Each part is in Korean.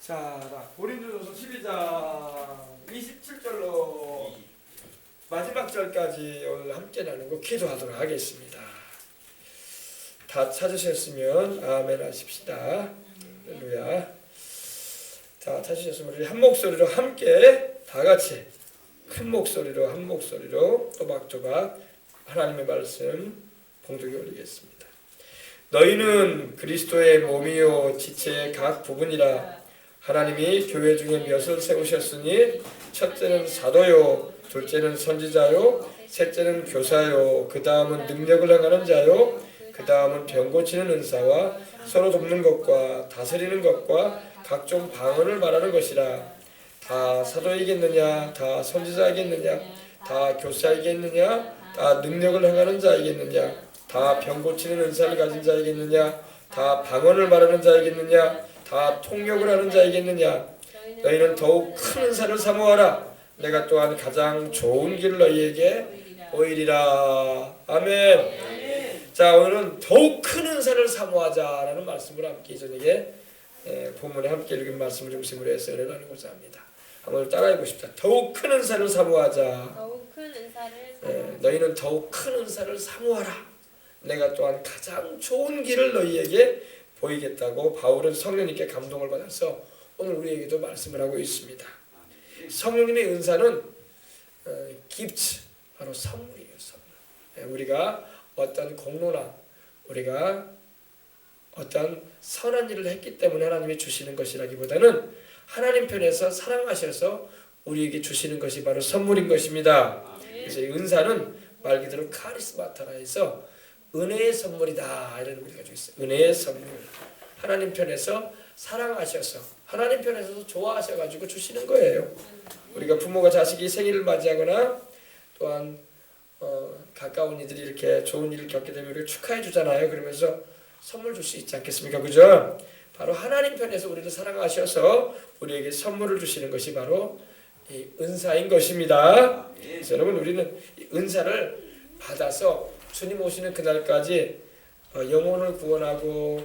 자, 고린도전서 12장 27절로 마지막 절까지 오늘 함께 나누고 기도하도록 하겠습니다. 다 찾으셨으면 아멘 하십시다. 할렐루야. 자, 찾으셨으면 우리 한 목소리로 함께 다 같이 큰 목소리로 한 목소리로 또박또박 하나님의 말씀 봉독에 올리겠습니다. 너희는 그리스도의 몸이요 지체의 각 부분이라. 하나님이 교회 중에 몇을 세우셨으니 첫째는 사도요, 둘째는 선지자요, 셋째는 교사요, 그 다음은 능력을 행하는 자요, 그 다음은 병 고치는 은사와 서로 돕는 것과 다스리는 것과 각종 방언을 말하는 것이라. 다 사도이겠느냐, 다 선지자이겠느냐, 다 교사이겠느냐, 다 능력을 행하는 자이겠느냐, 다 병 고치는 은사를 가진 자이겠느냐, 다 방언을 말하는 자이겠느냐, 다 통역을 하는 자이겠느냐. 너희는 더욱 큰 은사를 사모하라. 내가 또한 가장 좋은 길을 너희에게 보이리라. 아멘. 자, 오늘은 더욱 큰 은사를 사모하자라는 말씀을 함께 저녁에 본문에 함께 읽은 말씀을 중심으로 해서 은혜를 나누고자 합니다. 한번 따라해 보십시다. 더욱 큰 은사를 사모하자. 더욱 큰 은사를 사모하자. 너희는 더욱 큰 은사를 사모하라. 내가 또한 가장 좋은 길을 너희에게 보이겠다고 바울은 성령님께 감동을 받아서 오늘 우리에게도 말씀을 하고 있습니다. 성령님의 은사는 gifts, 바로 선물이에요. 선물. 우리가 어떤 공로나 우리가 어떤 선한 일을 했기 때문에 하나님이 주시는 것이라기보다는 하나님 편에서 사랑하셔서 우리에게 주시는 것이 바로 선물인 것입니다. 그래서 이 은사는 말 그대로 카리스마타라 해서 은혜의 선물이다 이런 의미가 가지고 있어요. 은혜의 선물. 하나님 편에서 사랑하셔서 하나님 편에서도 좋아하셔가지고 주시는 거예요. 우리가 부모가 자식이 생일을 맞이하거나 또한 가까운 이들이 이렇게 좋은 일을 겪게 되면 우리가 축하해 주잖아요. 그러면서 선물 줄 수 있지 않겠습니까? 그죠? 바로 하나님 편에서 우리를 사랑하셔서 우리에게 선물을 주시는 것이 바로 이 은사인 것입니다. 그래서 여러분 우리는 이 은사를 받아서 주님 오시는 그날까지 영혼을 구원하고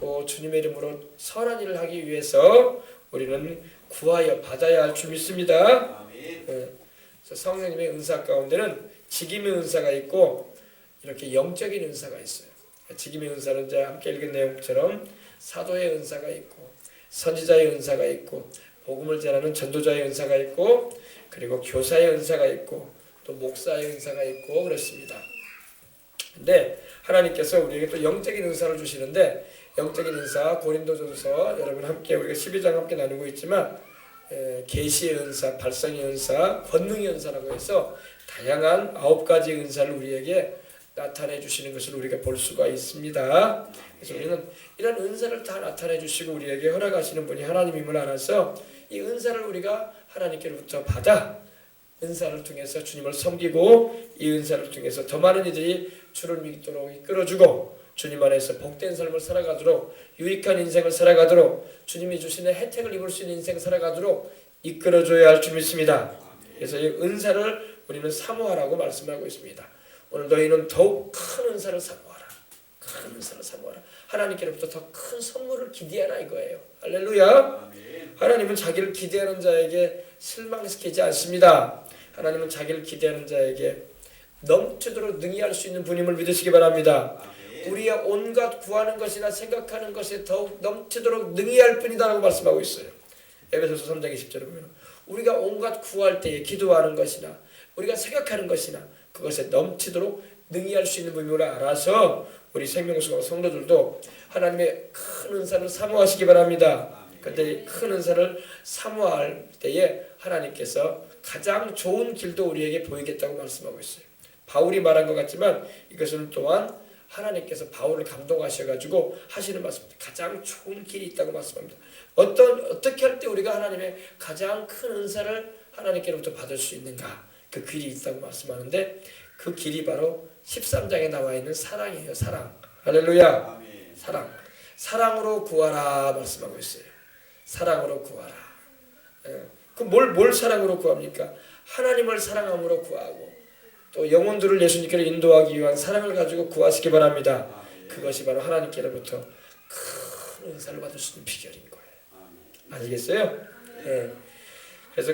또 주님의 이름으로 선한 일을 하기 위해서 우리는 구하여 받아야 할 줄 믿습니다. 그래서 성령님의 은사 가운데는 직임의 은사가 있고 이렇게 영적인 은사가 있어요. 직임의 은사는 이제 함께 읽은 내용처럼 사도의 은사가 있고 선지자의 은사가 있고 복음을 전하는 전도자의 은사가 있고 그리고 교사의 은사가 있고 또 목사의 은사가 있고 그렇습니다. 근데 하나님께서 우리에게 또 영적인 은사를 주시는데 영적인 은사 고린도전서 여러분 함께 우리가 12장 함께 나누고 있지만 계시의 은사, 발성의 은사, 권능의 은사라고 해서 다양한 9가지 은사를 우리에게 나타내 주시는 것을 우리가 볼 수가 있습니다. 그래서 우리는 이런 은사를 다 나타내 주시고 우리에게 허락하시는 분이 하나님임을 알아서 이 은사를 우리가 하나님께로부터 받아 은사를 통해서 주님을 섬기고 이 은사를 통해서 더 많은 이들이 주를 믿도록 이끌어주고 주님 안에서 복된 삶을 살아가도록 유익한 인생을 살아가도록 주님이 주시는 혜택을 입을 수 있는 인생 살아가도록 이끌어줘야 할 줄 믿습니다. 그래서 이 은사를 우리는 사모하라고 말씀하고 있습니다. 오늘 너희는 더욱 큰 은사를 사모하라. 큰 은사를 사모하라. 하나님께로부터 더 큰 선물을 기대하라 이거예요. 할렐루야. 하나님은 자기를 기대하는 자에게 실망시키지 않습니다. 하나님은 자기를 기대하는 자에게 넘치도록 능히 할 수 있는 분임을 믿으시기 바랍니다. 우리의 온갖 구하는 것이나 생각하는 것에 더욱 넘치도록 능히 할 뿐이다라고 말씀하고 있어요. 에베소서 3장 20절에 보면 우리가 온갖 구할 때에 기도하는 것이나 우리가 생각하는 것이나 그것에 넘치도록 능히 할 수 있는 분임을 알아서 우리 생명수가 성도들도 하나님의 큰 은사를 사모하시기 바랍니다. 그런데 큰 은사를 사모할 때에 하나님께서 가장 좋은 길도 우리에게 보이겠다고 말씀하고 있어요. 바울이 말한 것 같지만 이것은 또한 하나님께서 바울을 감동하셔가지고 하시는 말씀입니다. 가장 좋은 길이 있다고 말씀합니다. 어떻게 할 때 우리가 하나님의 가장 큰 은사를 하나님께로부터 받을 수 있는가? 그 길이 있다고 말씀하는데 그 길이 바로 13장에 나와 있는 사랑이에요. 사랑. 할렐루야. 사랑. 사랑으로 구하라 말씀하고 있어요. 사랑으로 구하라. 그럼 뭘 사랑으로 구합니까? 하나님을 사랑함으로 구하고 또 영혼들을 예수님께로 인도하기 위한 사랑을 가지고 구하시기 바랍니다. 그것이 바로 하나님께로부터 큰 은사를 받을 수 있는 비결인 거예요. 아시겠어요? 예. 그래서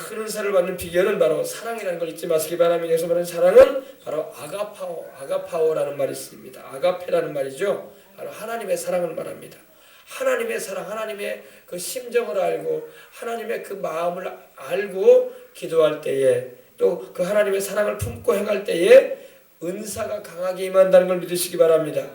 큰 은사를 받는 비결은 바로 사랑이라는 걸 잊지 마시기 바랍니다. 여기서 말하는 사랑은 바로 아가파오라는 말이 있습니다. 아가페라는 말이죠. 바로 하나님의 사랑을 말합니다. 하나님의 사랑, 하나님의 그 심정을 알고 하나님의 그 마음을 알고 기도할 때에 또 그 하나님의 사랑을 품고 행할 때에 은사가 강하게 임한다는 걸 믿으시기 바랍니다.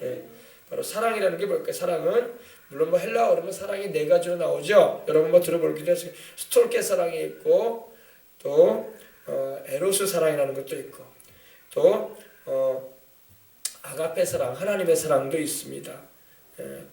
예. 바로 사랑이라는 게 뭘까요? 사랑은 물론 뭐 헬라어로는 사랑이 네 가지로 나오죠. 여러분 뭐 들어볼게요. 스톨케 사랑이 있고 또 에로스 사랑이라는 것도 있고 또 아가페 사랑, 하나님의 사랑도 있습니다.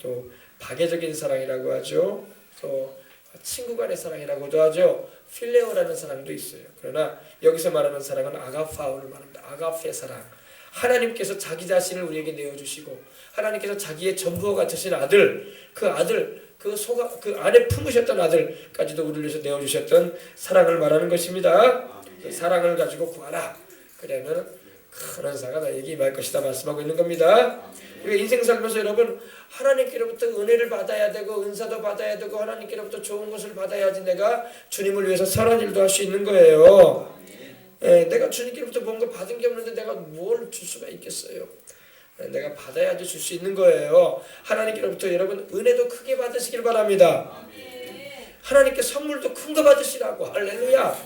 또 박애적인 사랑이라고 하죠. 또 친구 간의 사랑이라고도 하죠. 필레오라는 사랑도 있어요. 그러나 여기서 말하는 사랑은 아가파오를 말합니다. 아가페 사랑. 하나님께서 자기 자신을 우리에게 내어주시고 하나님께서 자기의 전부와 같으신 아들, 그 안에 품으셨던 아들까지도 우리를 위해서 내어주셨던 사랑을 말하는 것입니다. 그 사랑을 가지고 구하라. 그러면 큰 은사가 너에게 임할 것이다 말씀하고 있는 겁니다. 우리가 인생 살면서 여러분 하나님께로부터 은혜를 받아야 되고 은사도 받아야 되고 하나님께로부터 좋은 것을 받아야지 내가 주님을 위해서 선한 일도 할 수 있는 거예요. 내가 주님께로부터 뭔가 받은 게 없는데 내가 뭘 줄 수가 있겠어요. 내가 받아야지 줄 수 있는 거예요. 하나님께로부터 여러분 은혜도 크게 받으시길 바랍니다. 하나님께 선물도 큰 거 받으시라고. 할렐루야.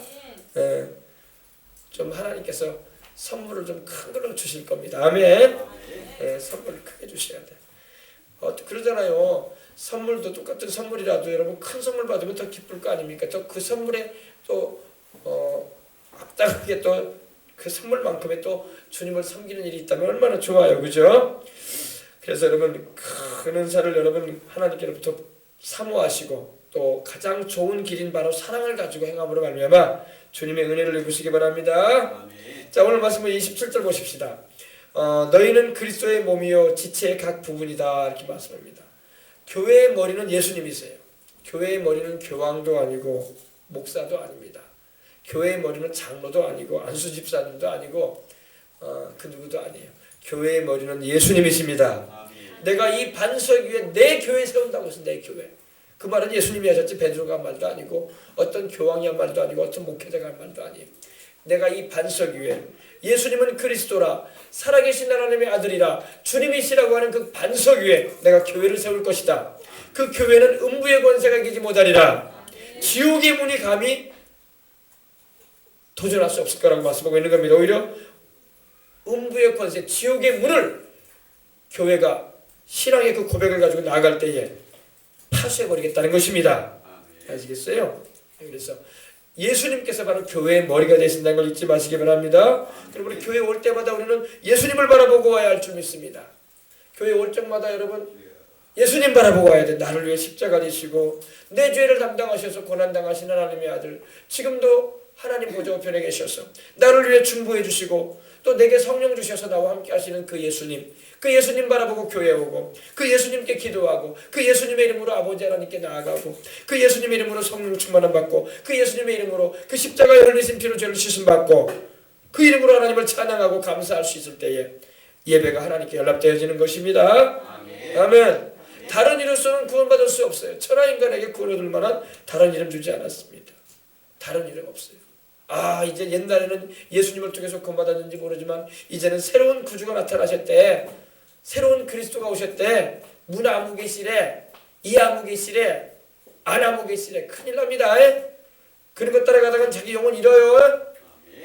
좀 하나님께서 선물을 좀 큰 걸로 주실 겁니다. 아멘. 선물을 크게 주셔야 돼. 그러잖아요. 선물도 똑같은 선물이라도 여러분 큰 선물 받으면 더 기쁠 거 아닙니까? 또 그 선물에 또 앞당하게 또 그 선물만큼의 또 주님을 섬기는 일이 있다면 얼마나 좋아요, 그죠? 그래서 여러분 큰 은사를 여러분 하나님께로부터 사모하시고 또 가장 좋은 길인 바로 사랑을 가지고 행함으로 말미암아 주님의 은혜를 입으시기 바랍니다. 아멘. 자, 오늘 말씀은 27절 보십시다. 너희는 그리스도의 몸이요 지체의 각 부분이다 이렇게 말씀합니다. 교회의 머리는 예수님이세요. 교회의 머리는 교황도 아니고 목사도 아닙니다. 교회의 머리는 장로도 아니고 안수 집사님도 아니고 그 누구도 아니에요. 교회의 머리는 예수님이십니다. 아멘. 내가 이 반석 위에 내 교회 세운다고 해서 내 교회. 그 말은 예수님이 하셨지 베드로가 한 말도 아니고 어떤 교황이 한 말도 아니고 어떤 목회자가 한 말도 아니에요. 내가 이 반석 위에 예수님은 그리스도라 살아계신 하나님의 아들이라 주님이시라고 하는 그 반석 위에 내가 교회를 세울 것이다. 그 교회는 음부의 권세가 이기지 못하리라. 지옥의 문이 감히 도전할 수 없을 거라고 말씀하고 있는 겁니다. 오히려 음부의 권세, 지옥의 문을 교회가 신앙의 그 고백을 가지고 나아갈 때에 파쇄해버리겠다는 것입니다. 아시겠어요? 그래서 예수님께서 바로 교회의 머리가 되신다는 걸 잊지 마시기 바랍니다. 그리고 우리 교회 올 때마다 우리는 예수님을 바라보고 와야 할 줄 믿습니다. 교회 올 적마다 여러분 예수님 바라보고 와야 돼. 나를 위해 십자가 지시고 내 죄를 담당하셔서 고난당하신 하나님의 아들 지금도 하나님 보좌 우편에 계셔서 나를 위해 중보해 주시고 또 내게 성령 주셔서 나와 함께 하시는 그 예수님 바라보고 교회 오고 그 예수님께 기도하고 그 예수님의 이름으로 아버지 하나님께 나아가고 그 예수님의 이름으로 성령 충만함 받고 그 예수님의 이름으로 그 십자가에 흘리신 피로 죄를 씻음 받고 그 이름으로 하나님을 찬양하고 감사할 수 있을 때에 예배가 하나님께 연락되어지는 것입니다. 아멘. 아멘. 다른 이름으로는 구원받을 수 없어요. 천하 인간에게 구원 얻을 만한 다른 이름 주지 않았습니다. 다른 이름 없어요. 이제 옛날에는 예수님을 통해서 구원받았는지 모르지만 이제는 새로운 구주가 나타나셨대. 새로운 그리스도가 오셨대. 문 아무 계시래. 이 아무 계시래. 안 아무 계시래. 큰일 납니다. 그런 것 따라가다가 자기 영혼 잃어요.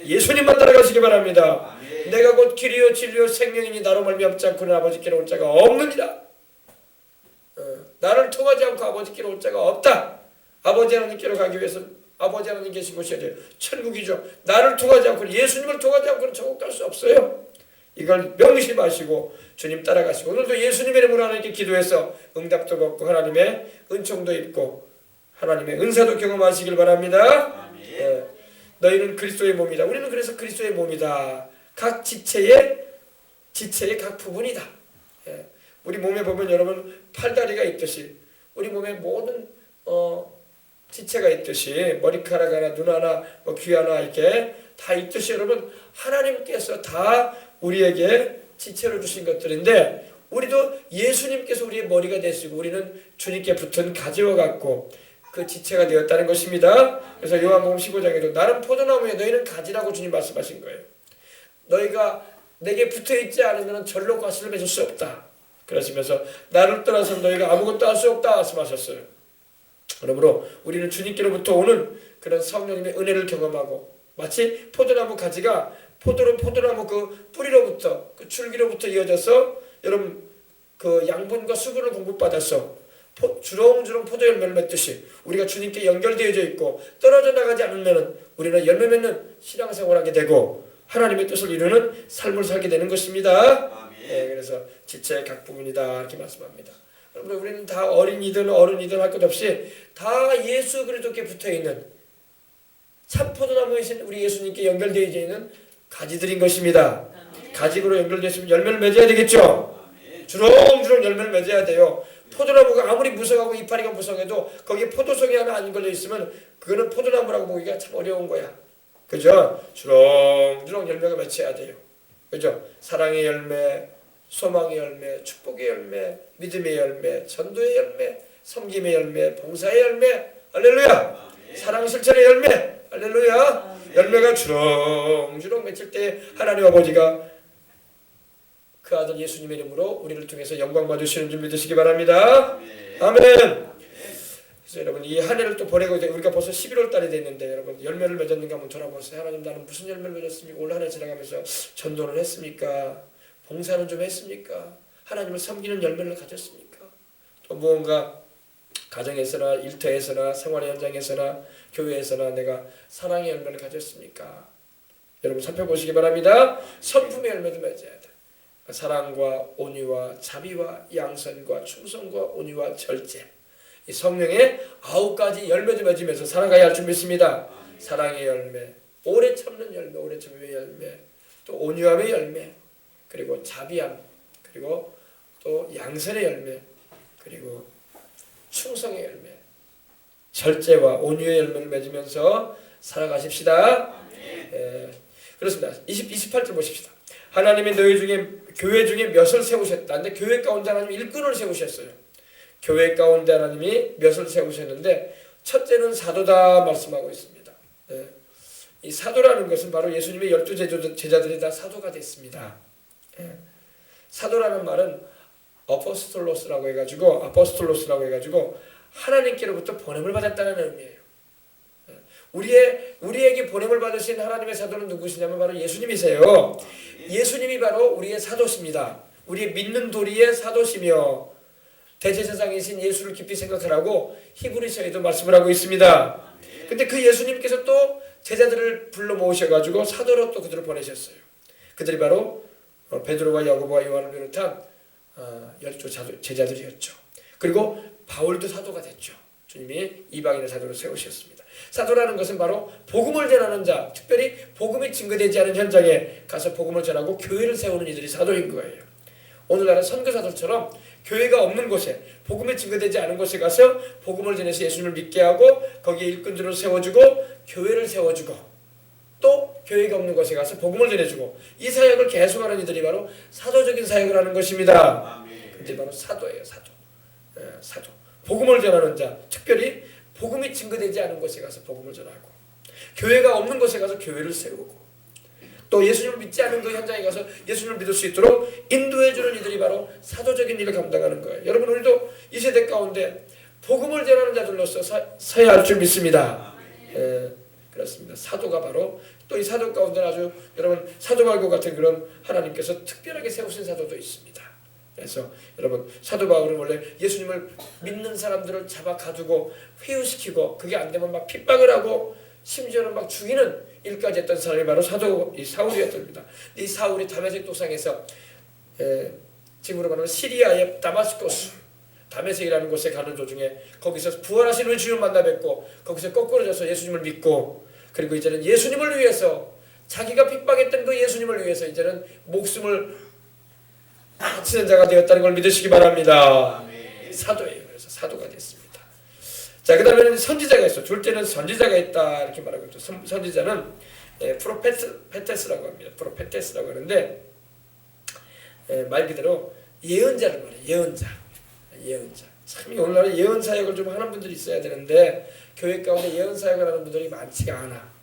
예수님만 따라가시기 바랍니다. 내가 곧 길이요 진리요 생명이니 나로 말미암지 않고는 아버지께로 올 자가 없느니라. 나를 통하지 않고 아버지께로 올 자가 없다. 아버지 하나님께로 가기 위해서 아버지 하나님 계신 곳이 어디예요? 천국이죠. 나를 통하지 않고는 예수님을 통하지 않고는 천국 갈 수 없어요. 이걸 명심하시고 주님 따라가시고 오늘도 예수님의 이름으로 하나님께 기도해서 응답도 받고 하나님의 은총도 입고 하나님의 은사도 경험하시길 바랍니다. 너희는 그리스도의 몸이다. 우리는 그래서 그리스도의 몸이다. 각 지체의 각 부분이다. 우리 몸에 보면 여러분 팔다리가 있듯이 우리 몸에 모든 지체가 있듯이 머리카락 하나, 눈 하나, 귀 하나 이렇게 다 있듯이 여러분 하나님께서 다 우리에게 지체로 주신 것들인데 우리도 예수님께서 우리의 머리가 되시고 우리는 주님께 붙은 가지와 같고 그 지체가 되었다는 것입니다. 그래서 요한복음 15장에도 나는 포도나무에 너희는 가지라고 주님 말씀하신 거예요. 너희가 내게 붙어있지 않으면 절로 가시를 맺을 수 없다. 그러시면서 나를 떠나서 너희가 아무것도 할 수 없다 말씀하셨어요. 그러므로 우리는 주님께로부터 오는 그런 성령님의 은혜를 경험하고 마치 포도나무 가지가 포도나무 그 뿌리로부터 그 줄기로부터 이어져서 여러분 그 양분과 수분을 공급받아서 주렁주렁 포도 열매를 맺듯이 우리가 주님께 연결되어져 있고 떨어져 나가지 않으면 우리는 열매 맺는 신앙생활을 하게 되고 하나님의 뜻을 이루는 삶을 살게 되는 것입니다. 네, 그래서 지체의 각 부분이다 이렇게 말씀합니다. 여러분 우리는 다 어린이든 어른이든 할 것 없이 다 예수 그리스도께 붙어있는 참 포도나무이신 우리 예수님께 연결되어 있는 가지들인 것입니다. 가지로 연결되었으면 열매를 맺어야 되겠죠. 주렁주렁 열매를 맺어야 돼요. 포도나무가 아무리 무성하고 이파리가 무성해도 거기에 포도송이 하나 안 걸려 있으면 그거는 포도나무라고 보기가 참 어려운 거야. 그죠? 주렁주렁 열매가 맺혀야 돼요. 그죠? 사랑의 열매, 소망의 열매, 축복의 열매, 믿음의 열매, 전도의 열매, 섬김의 열매, 봉사의 열매, 할렐루야! 사랑 실천의 열매, 할렐루야! 열매가 주렁주렁 맺힐 때 하나님 아버지가 그 아들 예수님의 이름으로 우리를 통해서 영광 받으시는 줄 믿으시기 바랍니다. 아멘. 그래서 여러분 이 한 해를 또 보내고 우리가 벌써 11월 달이 됐는데 여러분 열매를 맺었는가 한번 돌아보세요. 하나님 나는 무슨 열매를 맺었습니까? 올 한 해 지나가면서 전도를 했습니까? 봉사는 좀 했습니까? 하나님을 섬기는 열매를 가졌습니까? 또 무언가 가정에서나 일터에서나 생활의 현장에서나 교회에서나 내가 사랑의 열매를 가졌습니까? 여러분 살펴보시기 바랍니다. 성품의 열매도 맺어야 돼. 사랑과 온유와 자비와 양선과 충성과 온유와 절제 이 성령의 9가지 열매도 맺으면서 살아가야 할 줄 믿습니다. 사랑의 열매, 오래 참는 열매, 오래 참음의 열매, 또 온유함의 열매, 그리고 자비함, 그리고 또 양선의 열매, 그리고 충성의 열매, 절제와 온유의 열매를 맺으면서 살아가십시다. 그렇습니다. 28절 보십시다. 하나님이 너희 중에 교회 중에 몇을 세우셨다. 근데 교회 가운데 하나님 일꾼을 세우셨어요. 교회 가운데 하나님이 몇을 세우셨는데 첫째는 사도다 말씀하고 있습니다. 이 사도라는 것은 바로 예수님의 12 제자들이 다 사도가 됐습니다. 사도라는 말은 아포스톨로스라고 해가지고 하나님께로부터 보냄을 받았다는 의미예요. 우리에게 보냄을 받으신 하나님의 사도는 누구시냐면 바로 예수님이세요. 예수님이 바로 우리의 사도십니다. 우리의 믿는 도리의 사도시며 대제사장이신 예수를 깊이 생각하라고 히브리서에도 말씀을 하고 있습니다. 근데 그 예수님께서 또 제자들을 불러 모으셔가지고 사도로 또 그들을 보내셨어요. 그들이 바로 베드로와 야고보와 요한을 비롯한 12 제자들이었죠. 그리고 바울도 사도가 됐죠. 주님이 이방인의 사도로 세우셨습니다. 사도라는 것은 바로 복음을 전하는 자, 특별히 복음이 증거되지 않은 현장에 가서 복음을 전하고 교회를 세우는 이들이 사도인 거예요. 오늘날은 선교사들처럼 교회가 없는 곳에 복음이 증거되지 않은 곳에 가서 복음을 전해서 예수님을 믿게 하고 거기에 일꾼들을 세워주고 교회를 세워주고 또 교회가 없는 곳에 가서 복음을 전해주고 이 사역을 계속하는 이들이 바로 사도적인 사역을 하는 것입니다. 그게 바로 사도예요. 사도. 복음을 전하는 자, 특별히 복음이 증거되지 않은 곳에 가서 복음을 전하고 교회가 없는 곳에 가서 교회를 세우고 또 예수님을 믿지 않은 그 현장에 가서 예수님을 믿을 수 있도록 인도해주는 이들이 바로 사도적인 일을 감당하는 거예요. 여러분 우리도 이 세대 가운데 복음을 전하는 자들로서 서야 할 줄 믿습니다. 그렇습니다. 사도가 바로 또 이 사도 가운데 아주 여러분 사도 바울 같은 그런 하나님께서 특별하게 세우신 사도도 있습니다. 그래서 여러분 사도 바울은 원래 예수님을 믿는 사람들을 잡아 가두고 회유시키고 그게 안 되면 막 핍박을 하고 심지어는 막 죽이는 일까지 했던 사람이 바로 사도 이 사울이었답니다. 이 사울이 다메섹 도상에서 지금으로 말하면 시리아의 다메섹이라는 곳에 가는 도중에 거기서 부활하신 우리 주님을 만나 뵙고 거기서 거꾸로 져서 예수님을 믿고 그리고 이제는 예수님을 위해서 자기가 핍박했던 그 예수님을 위해서 이제는 목숨을 바치는 자가 되었다는 걸 믿으시기 바랍니다. 사도예요. 그래서 사도가 됐습니다. 자, 그 다음에는 선지자가 있어. 둘째는 선지자가 있다 이렇게 말하고 있죠. 선지자는 프로페테스라고 합니다. 프로페테스라고 하는데 말 그대로 예언자를 말해. 예언자. 참 오늘날에 예언 사역을 좀 하는 분들이 있어야 되는데 교회 가운데 예언 사역을 하는 분들이 많지가 않아.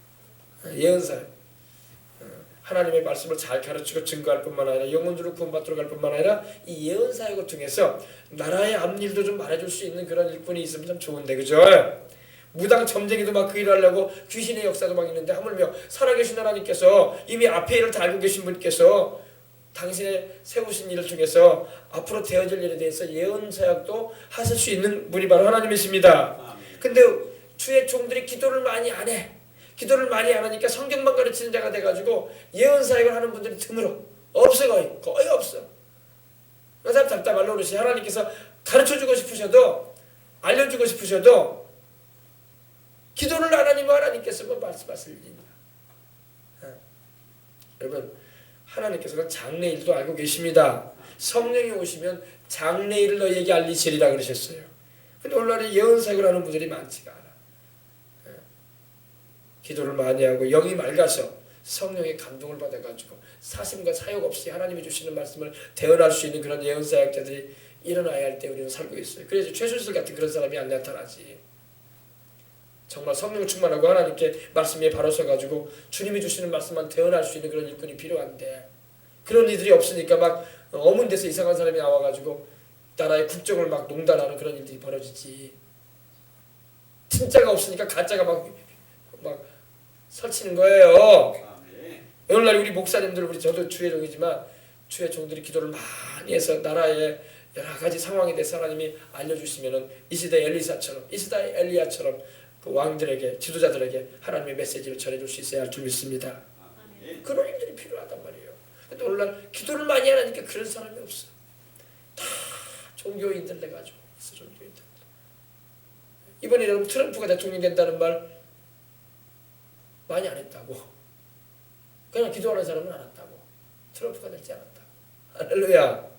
예언 사역. 하나님의 말씀을 잘 가르치고 증거할 뿐만 아니라 영혼들을 구원받도록 할 뿐만 아니라 이 예언 사역을 통해서 나라의 앞일도 좀 말해줄 수 있는 그런 일꾼이 있으면 참 좋은데, 그죠? 무당 점쟁이도 막 그 일을 하려고 귀신의 역사도 막 있는데 하물며 살아계신 하나님께서 이미 앞에 일을 다 알고 계신 분께서 당신의 세우신 일을 통해서 앞으로 되어질 일에 대해서 예언 사역도 하실 수 있는 분이 바로 하나님이십니다. 근데 주의 종들이 기도를 많이 안 해. 기도를 많이 안 하니까 성경만 가르치는 자가 돼가지고 예언 사역을 하는 분들이 드물어. 없어. 거의 없어. 그 사람 답답하려 그러시. 하나님께서 가르쳐주고 싶으셔도 알려주고 싶으셔도 기도를 안 하니면 하나님께서 뭐 말씀하실 일이냐. 여러분, 하나님께서는 장래일도 알고 계십니다. 성령이 오시면 장래일을 너희에게 알리시리라 그러셨어요. 근데 오늘날에 예언 사역을 하는 분들이 많지가 않아. 기도를 많이 하고 영이 맑아서 성령의 감동을 받아가지고 사심과 사역 없이 하나님이 주시는 말씀을 대언할 수 있는 그런 예언 사역자들이 일어나야 할 때 우리는 살고 있어요. 그래서 최순실 같은 그런 사람이 안 나타나지. 정말 성령 충만하고 하나님께 말씀 위에 바로 서가지고 주님이 주시는 말씀만 대언할 수 있는 그런 일꾼이 필요한데 그런 이들이 없으니까 막 어문 데서 이상한 사람이 나와가지고 나라의 국정을 막 농단하는 그런 일들이 벌어지지. 진짜가 없으니까 가짜가 막 설치는 거예요. 오늘날 우리 목사님들, 저도 주의 종이지만 주의 종들이 기도를 많이 해서 나라의 여러 가지 상황에 대해서 하나님이 알려주시면은 이 시대 엘리사처럼, 이 시대 엘리야처럼 그 왕들에게, 지도자들에게 하나님의 메시지를 전해줄 수 있어야 할 줄 믿습니다. 그런 일들이 필요하단 말이에요. 근데 오늘날 기도를 많이 하니까 그런 사람이 없어. 다 종교인들 돼가지고 있어. 종교인들. 이번에 여러분 트럼프가 대통령이 된다는 말 많이 안 했다고. 그냥 기도하는 사람은 안 했다고. 트럼프가 될지 않았다고. 할렐루야.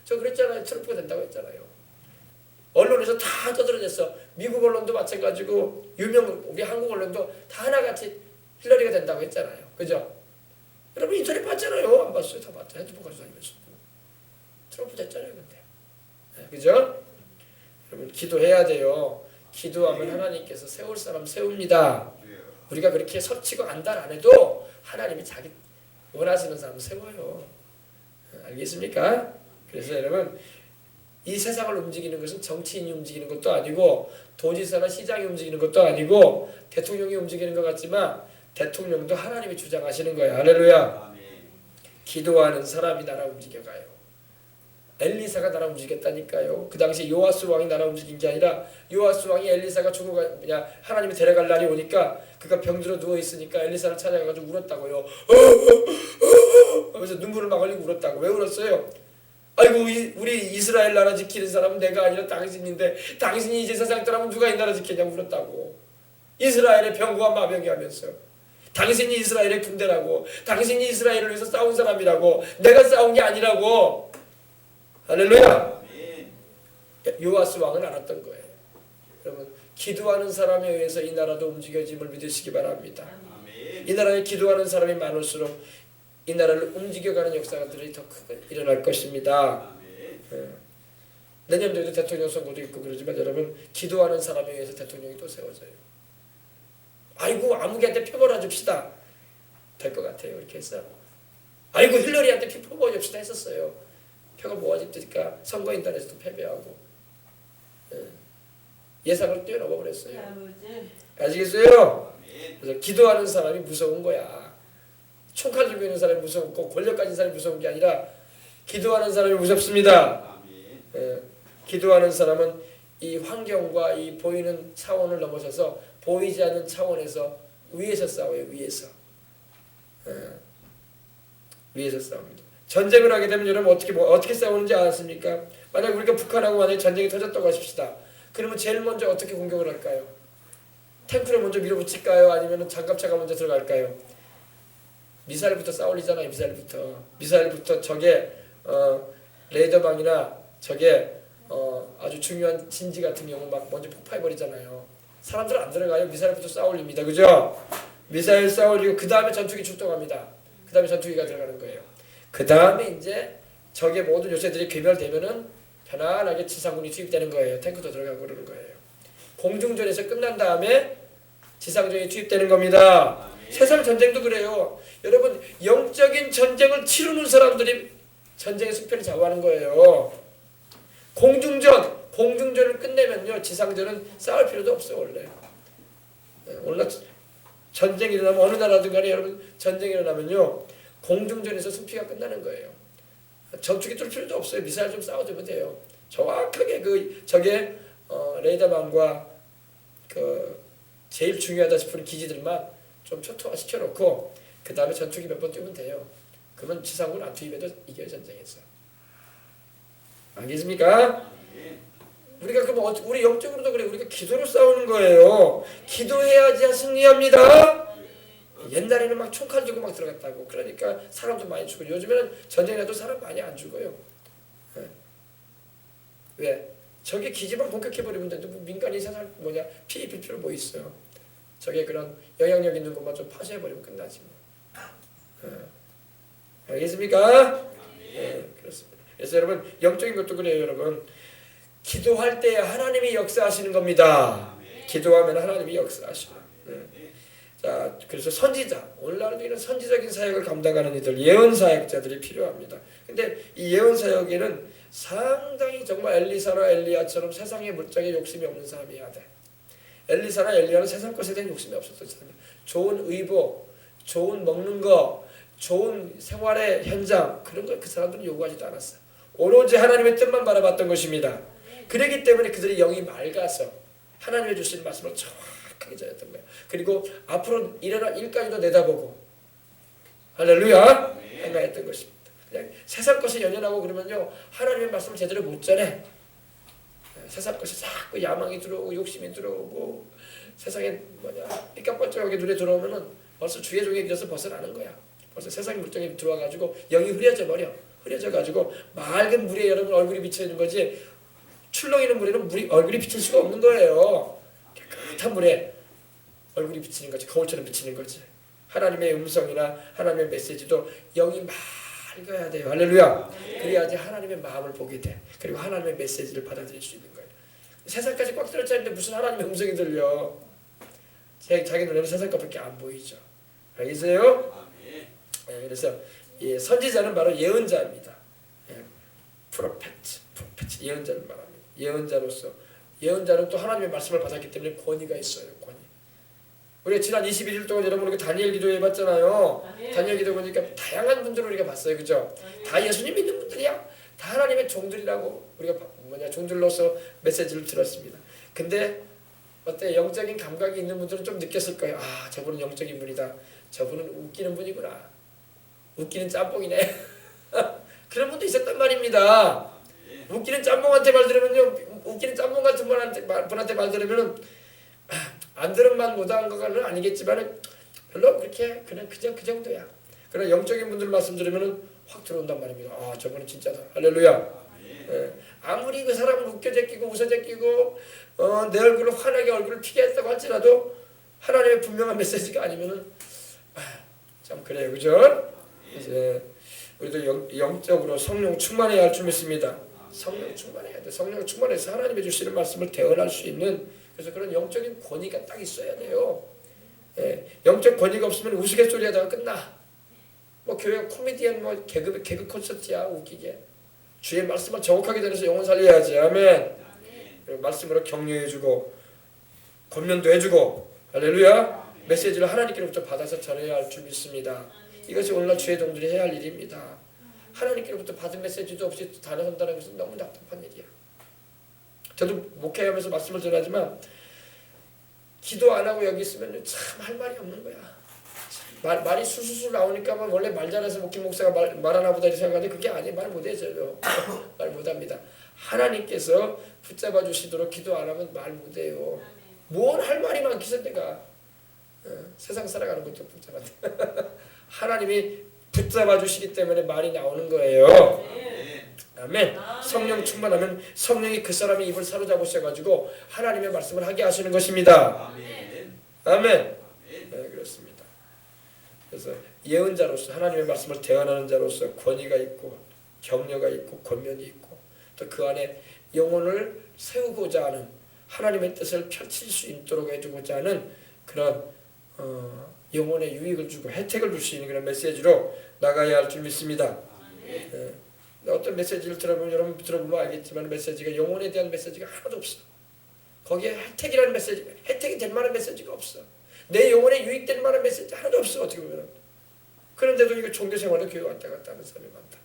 저 그랬잖아요. 트럼프가 된다고 했잖아요. 언론에서 다 떠들어냈어. 미국 언론도 마찬가지고 우리 한국 언론도 다 하나같이 힐러리가 된다고 했잖아요. 그죠? 여러분 인터넷 봤잖아요. 안 봤어요? 다 봤죠. 핸드폰 가지고 다니면서. 트럼프 됐잖아요. 근데. 네, 그죠? 여러분 기도해야 돼요. 기도하면 하나님께서 세울 사람 세웁니다. 우리가 그렇게 설치고 안달 안 해도 하나님이 자기 원하시는 사람 세워요. 알겠습니까? 그래서 여러분 이 세상을 움직이는 것은 정치인이 움직이는 것도 아니고 도지사나 시장이 움직이는 것도 아니고 대통령이 움직이는 것 같지만 대통령도 하나님이 주장하시는 거예요. 할렐루야. 기도하는 사람이 나라 움직여가요. 엘리사가 나라 움직였다니까요. 그 당시 요아스 왕이 나라 움직인 게 아니라 요아스 왕이 엘리사가 하나님이 데려갈 날이 오니까 그가 병들어 누워 있으니까 엘리사를 찾아가가지고 울었다고요. 하면서 눈물을 막 흘리고 울었다고. 왜 울었어요? 아이고 우리 이스라엘 나라 지키는 사람은 내가 아니라 당신인데 당신이 이제 세상 떠나면 누가 이 나라 지키냐고 울었다고. 이스라엘의 병과 마병이 하면서 당신이 이스라엘의 군대라고, 당신이 이스라엘을 위해서 싸운 사람이라고, 내가 싸운 게 아니라고. 할렐루야. 요아스 왕은 알았던 거예요. 여러분 기도하는 사람에 의해서 이 나라도 움직여짐을 믿으시기 바랍니다. 이 나라에 기도하는 사람이 많을수록 이 나라를 움직여가는 역사들이 더 크게 일어날 것입니다. 내년도에도 대통령 선거도 있고 그러지만 여러분 기도하는 사람에 의해서 대통령이 또 세워져요. 아이고 아무개한테 표 몰아줍시다. 될 것 같아요. 이렇게 해서 아이고 힐러리한테 표 모아줍시다 했었어요. 표가 모아집니까 선거인단에서도 패배하고 예상을 뛰어넘어 버렸어요. 아시겠어요? 그래서 기도하는 사람이 무서운 거야. 총칼 들고 있는 사람이 무섭고 권력 가진 사람이 무서운 게 아니라 기도하는 사람이 무섭습니다. 기도하는 사람은 이 환경과 이 보이는 차원을 넘어서서 보이지 않는 차원에서 위에서 싸워요. 위에서 싸웁니다. 전쟁을 하게 되면 여러분 어떻게 싸우는지 아십니까? 만약 우리가 북한하고 만약에 전쟁이 터졌다고 하십시다. 그러면 제일 먼저 어떻게 공격을 할까요? 탱크를 먼저 밀어붙일까요? 아니면 장갑차가 먼저 들어갈까요? 미사일부터 싸울리잖아요. 미사일부터 적의 레이더망이나 적의 아주 중요한 진지 같은 경우 막 먼저 폭파해버리잖아요. 사람들 안 들어가요. 미사일부터 싸울립니다. 그죠? 미사일 싸울리고 그 다음에 전투기 출동합니다. 그 다음에 전투기가 들어가는 거예요. 그 다음에 이제 적의 모든 요새들이 괴멸되면은 편안하게 지상군이 투입되는 거예요. 탱크도 들어가고 그러는 거예요. 공중전에서 끝난 다음에 지상전이 투입되는 겁니다. 세상 전쟁도 그래요. 여러분 영적인 전쟁을 치르는 사람들이 전쟁의 승패를 좌우하는 거예요. 공중전을 끝내면요 지상전은 싸울 필요도 없어요 원래. 오늘 전쟁이 일어나면 어느 나라든 간에 여러분 전쟁이 일어나면요 공중전에서 승패가 끝나는 거예요. 전투기 뚫을 필요도 없어요. 미사일 좀 쏴주면 돼요. 정확하게 그 적의 레이더망과 그 제일 중요하다 싶은 기지들만 좀 초토화 시켜놓고 그 다음에 전투기 몇 번 띄우면 돼요. 그러면 지상군 안 투입해도 이겨요 전쟁에서. 알겠습니까? 우리가 그럼 우리 영적으로도 그래. 우리가 기도로 싸우는 거예요. 기도해야지 승리합니다. 옛날에는 막 총칼 들고 막 들어갔다고. 그러니까 사람도 많이 죽어요. 요즘에는 전쟁이라도 사람 많이 안 죽어요. 왜? 저게 기지만 공격해버리면 되는데 뭐 민간인 세상 피해 입힐 필요 뭐 있어요. 저게 그런 영향력 있는 것만 좀 파쇄해버리면 끝나지 뭐. 알겠습니까? 그렇습니다. 그래서 여러분 영적인 것도 그래요. 여러분 기도할 때 하나님이 역사하시는 겁니다. 기도하면 하나님이 역사하시고. 자, 그래서 선지자, 오늘날도 이런 선지적인 사역을 감당하는 이들, 예언 사역자들이 필요합니다. 근데 이 예언 사역에는 상당히 정말 엘리사나 엘리야처럼 세상의 물정에 욕심이 없는 사람이어야 돼. 엘리사나 엘리야는 세상 것에 대한 욕심이 없었던 사람이에요. 좋은 의복, 좋은 먹는 거, 좋은 생활의 현장 그런 걸 그 사람들은 요구하지도 않았어요. 오로지 하나님의 뜻만 바라봤던 것입니다. 그렇기 때문에 그들의 영이 맑아서 하나님의 주신 말씀을 정확하게 전했던 거예요. 그리고 앞으로 일어날 일까지도 내다보고 할렐루야 행하였던 것입니다. 그냥 세상 것에 연연하고 그러면요 하나님의 말씀을 제대로 못 전해. 세상 것에 자꾸 야망이 들어오고 욕심이 들어오고 세상에 삐까뻔쩍하게 눈에 들어오면은 벌써 주의 종의 길에서 벗어나는 거야. 벌써 세상 물정에 들어와가지고 영이 흐려져가지고 맑은 물에 여러분 얼굴이 비쳐있는 거지 출렁이는 물에는 얼굴이 비칠 수가 없는 거예요. 깨끗한 물에 얼굴이 비치는 거지. 거울처럼 비치는 거지. 하나님의 음성이나 하나님의 메시지도 영이 맑아야 돼요. 할렐루야. 그래야지 하나님의 마음을 보게 돼. 그리고 하나님의 메시지를 받아들일 수 있는 거예요. 세상까지 꽉 들었자는데 무슨 하나님의 음성이 들려. 자기 눈에는 세상 것밖에 안 보이죠. 알겠어요? 그래서 선지자는 바로 예언자입니다. 프로페트 예언자를 말합니다. 예언자는 또 하나님의 말씀을 받았기 때문에 권위가 있어요. 권위. 우리가 지난 21일 동안 여러분 우리가 다니엘 기도해봤잖아요. 다니엘 기도 보니까 다양한 분들을 우리가 봤어요. 그죠? 다 예수님 믿는 분들이야. 다 하나님의 종들이라고 우리가 종들로서 메시지를 들었습니다. 근데 어때? 영적인 감각이 있는 분들은 좀 느꼈을 거예요. 아, 저분은 영적인 분이다. 저분은 웃기는 분이구나. 웃기는 짬뽕이네. 그런 분도 있었단 말입니다. 웃기는 짬뽕한테 말 들으면요, 웃기는 짬뽕 같은 분한테 말 들으면은 안 들은 말 못한 것은 아니겠지만 별로 그렇게 그냥 그 정도야. 그러나 영적인 분들 말씀 들으면은 확 들어온단 말입니다. 아, 저분은 진짜다. 할렐루야. 아무리 그 사람을 웃겨 제끼고 웃어 제끼고 내 얼굴을 환하게 얼굴을 피게 했다고 할지라도 하나님의 분명한 메시지가 아니면은 참 그래요, 그죠? 이제 우리도 영적으로 성령 충만해야 할 줄 믿습니다. 성령 충만해야 돼. 성령 충만해서 하나님의 주시는 말씀을 대언할 수 있는 그래서 그런 영적인 권위가 딱 있어야 돼요. 영적 권위가 없으면 우스갯소리 하다가 끝나. 뭐 교회 코미디언 뭐 개그 콘서트야 웃기게. 주의 말씀을 정확하게 전해서 영혼 살려야지. 아멘. 그리고 말씀으로 격려해주고 권면도 해주고 할렐루야. 메시지를 하나님께로부터 받아서 전해야 할 줄 믿습니다. 이것이 오늘날 주의 종들이 해야 할 일입니다. 하나님께로부터 받은 메시지도 없이 다녀선다는 것은 너무 답답한 일이야. 저도 목회하면서 말씀을 전하지만 기도 안 하고 여기 있으면 참 할 말이 없는 거야. 말이 술술술 나오니까 원래 말 잘해서 목사가 말하나 보다 이렇게 생각하는데 그게 아니에요. 말 못해요. 말 못합니다. 하나님께서 붙잡아 주시도록 기도 안 하면 말 못해요. 뭔 할 말이 많기서 내가 세상 살아가는 것도 복잡한데 하나님이 붙잡아 주시기 때문에 말이 나오는 거예요. 아멘. 성령 충만하면 성령이 그 사람의 입을 사로잡으셔가지고 하나님의 말씀을 하게 하시는 것입니다. 아멘. 네, 그렇습니다. 그래서 예언자로서 하나님의 말씀을 대언하는 자로서 권위가 있고 격려가 있고 권면이 있고 또 그 안에 영혼을 세우고자 하는 하나님의 뜻을 펼칠 수 있도록 해주고자 하는 그런 영혼의 유익을 주고 혜택을 줄 수 있는 그런 메시지로 나가야 할 줄 믿습니다. 어떤 메시지를 들어보면 여러분 들어보면 알겠지만 메시지가 영혼에 대한 메시지가 하나도 없어. 거기에 혜택이라는 메시지, 혜택이 될 만한 메시지가 없어. 내 영혼에 유익될 만한 메시지 하나도 없어 어떻게 보면. 그런데도 이거 종교생활에 교회 왔다 갔다 하는 사람이 많다.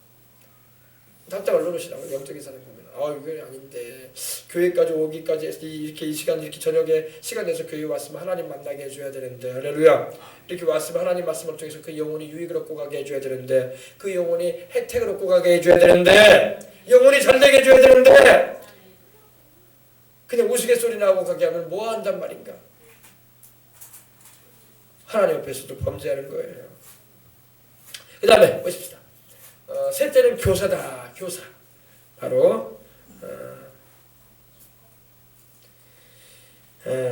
답답 얼마나 영적인 사람 보면 이게 아닌데 교회까지 오기까지 이렇게 이 시간 이렇게 저녁에 시간 내서 교회 왔으면 하나님 만나게 해줘야 되는데 할렐루야 이렇게 왔으면 하나님 말씀을 통해서 그 영혼이 유익을 얻고 가게 해줘야 되는데 그 영혼이 혜택을 얻고 가게 해줘야 되는데 영혼이 잘되게 해줘야 되는데 그냥 우스갯소리 나오고 가게 하면 뭐 한단 말인가. 하나님 앞에서도 범죄하는 거예요. 그 다음에 보십시다. 셋째는 교사다. 교사. 바로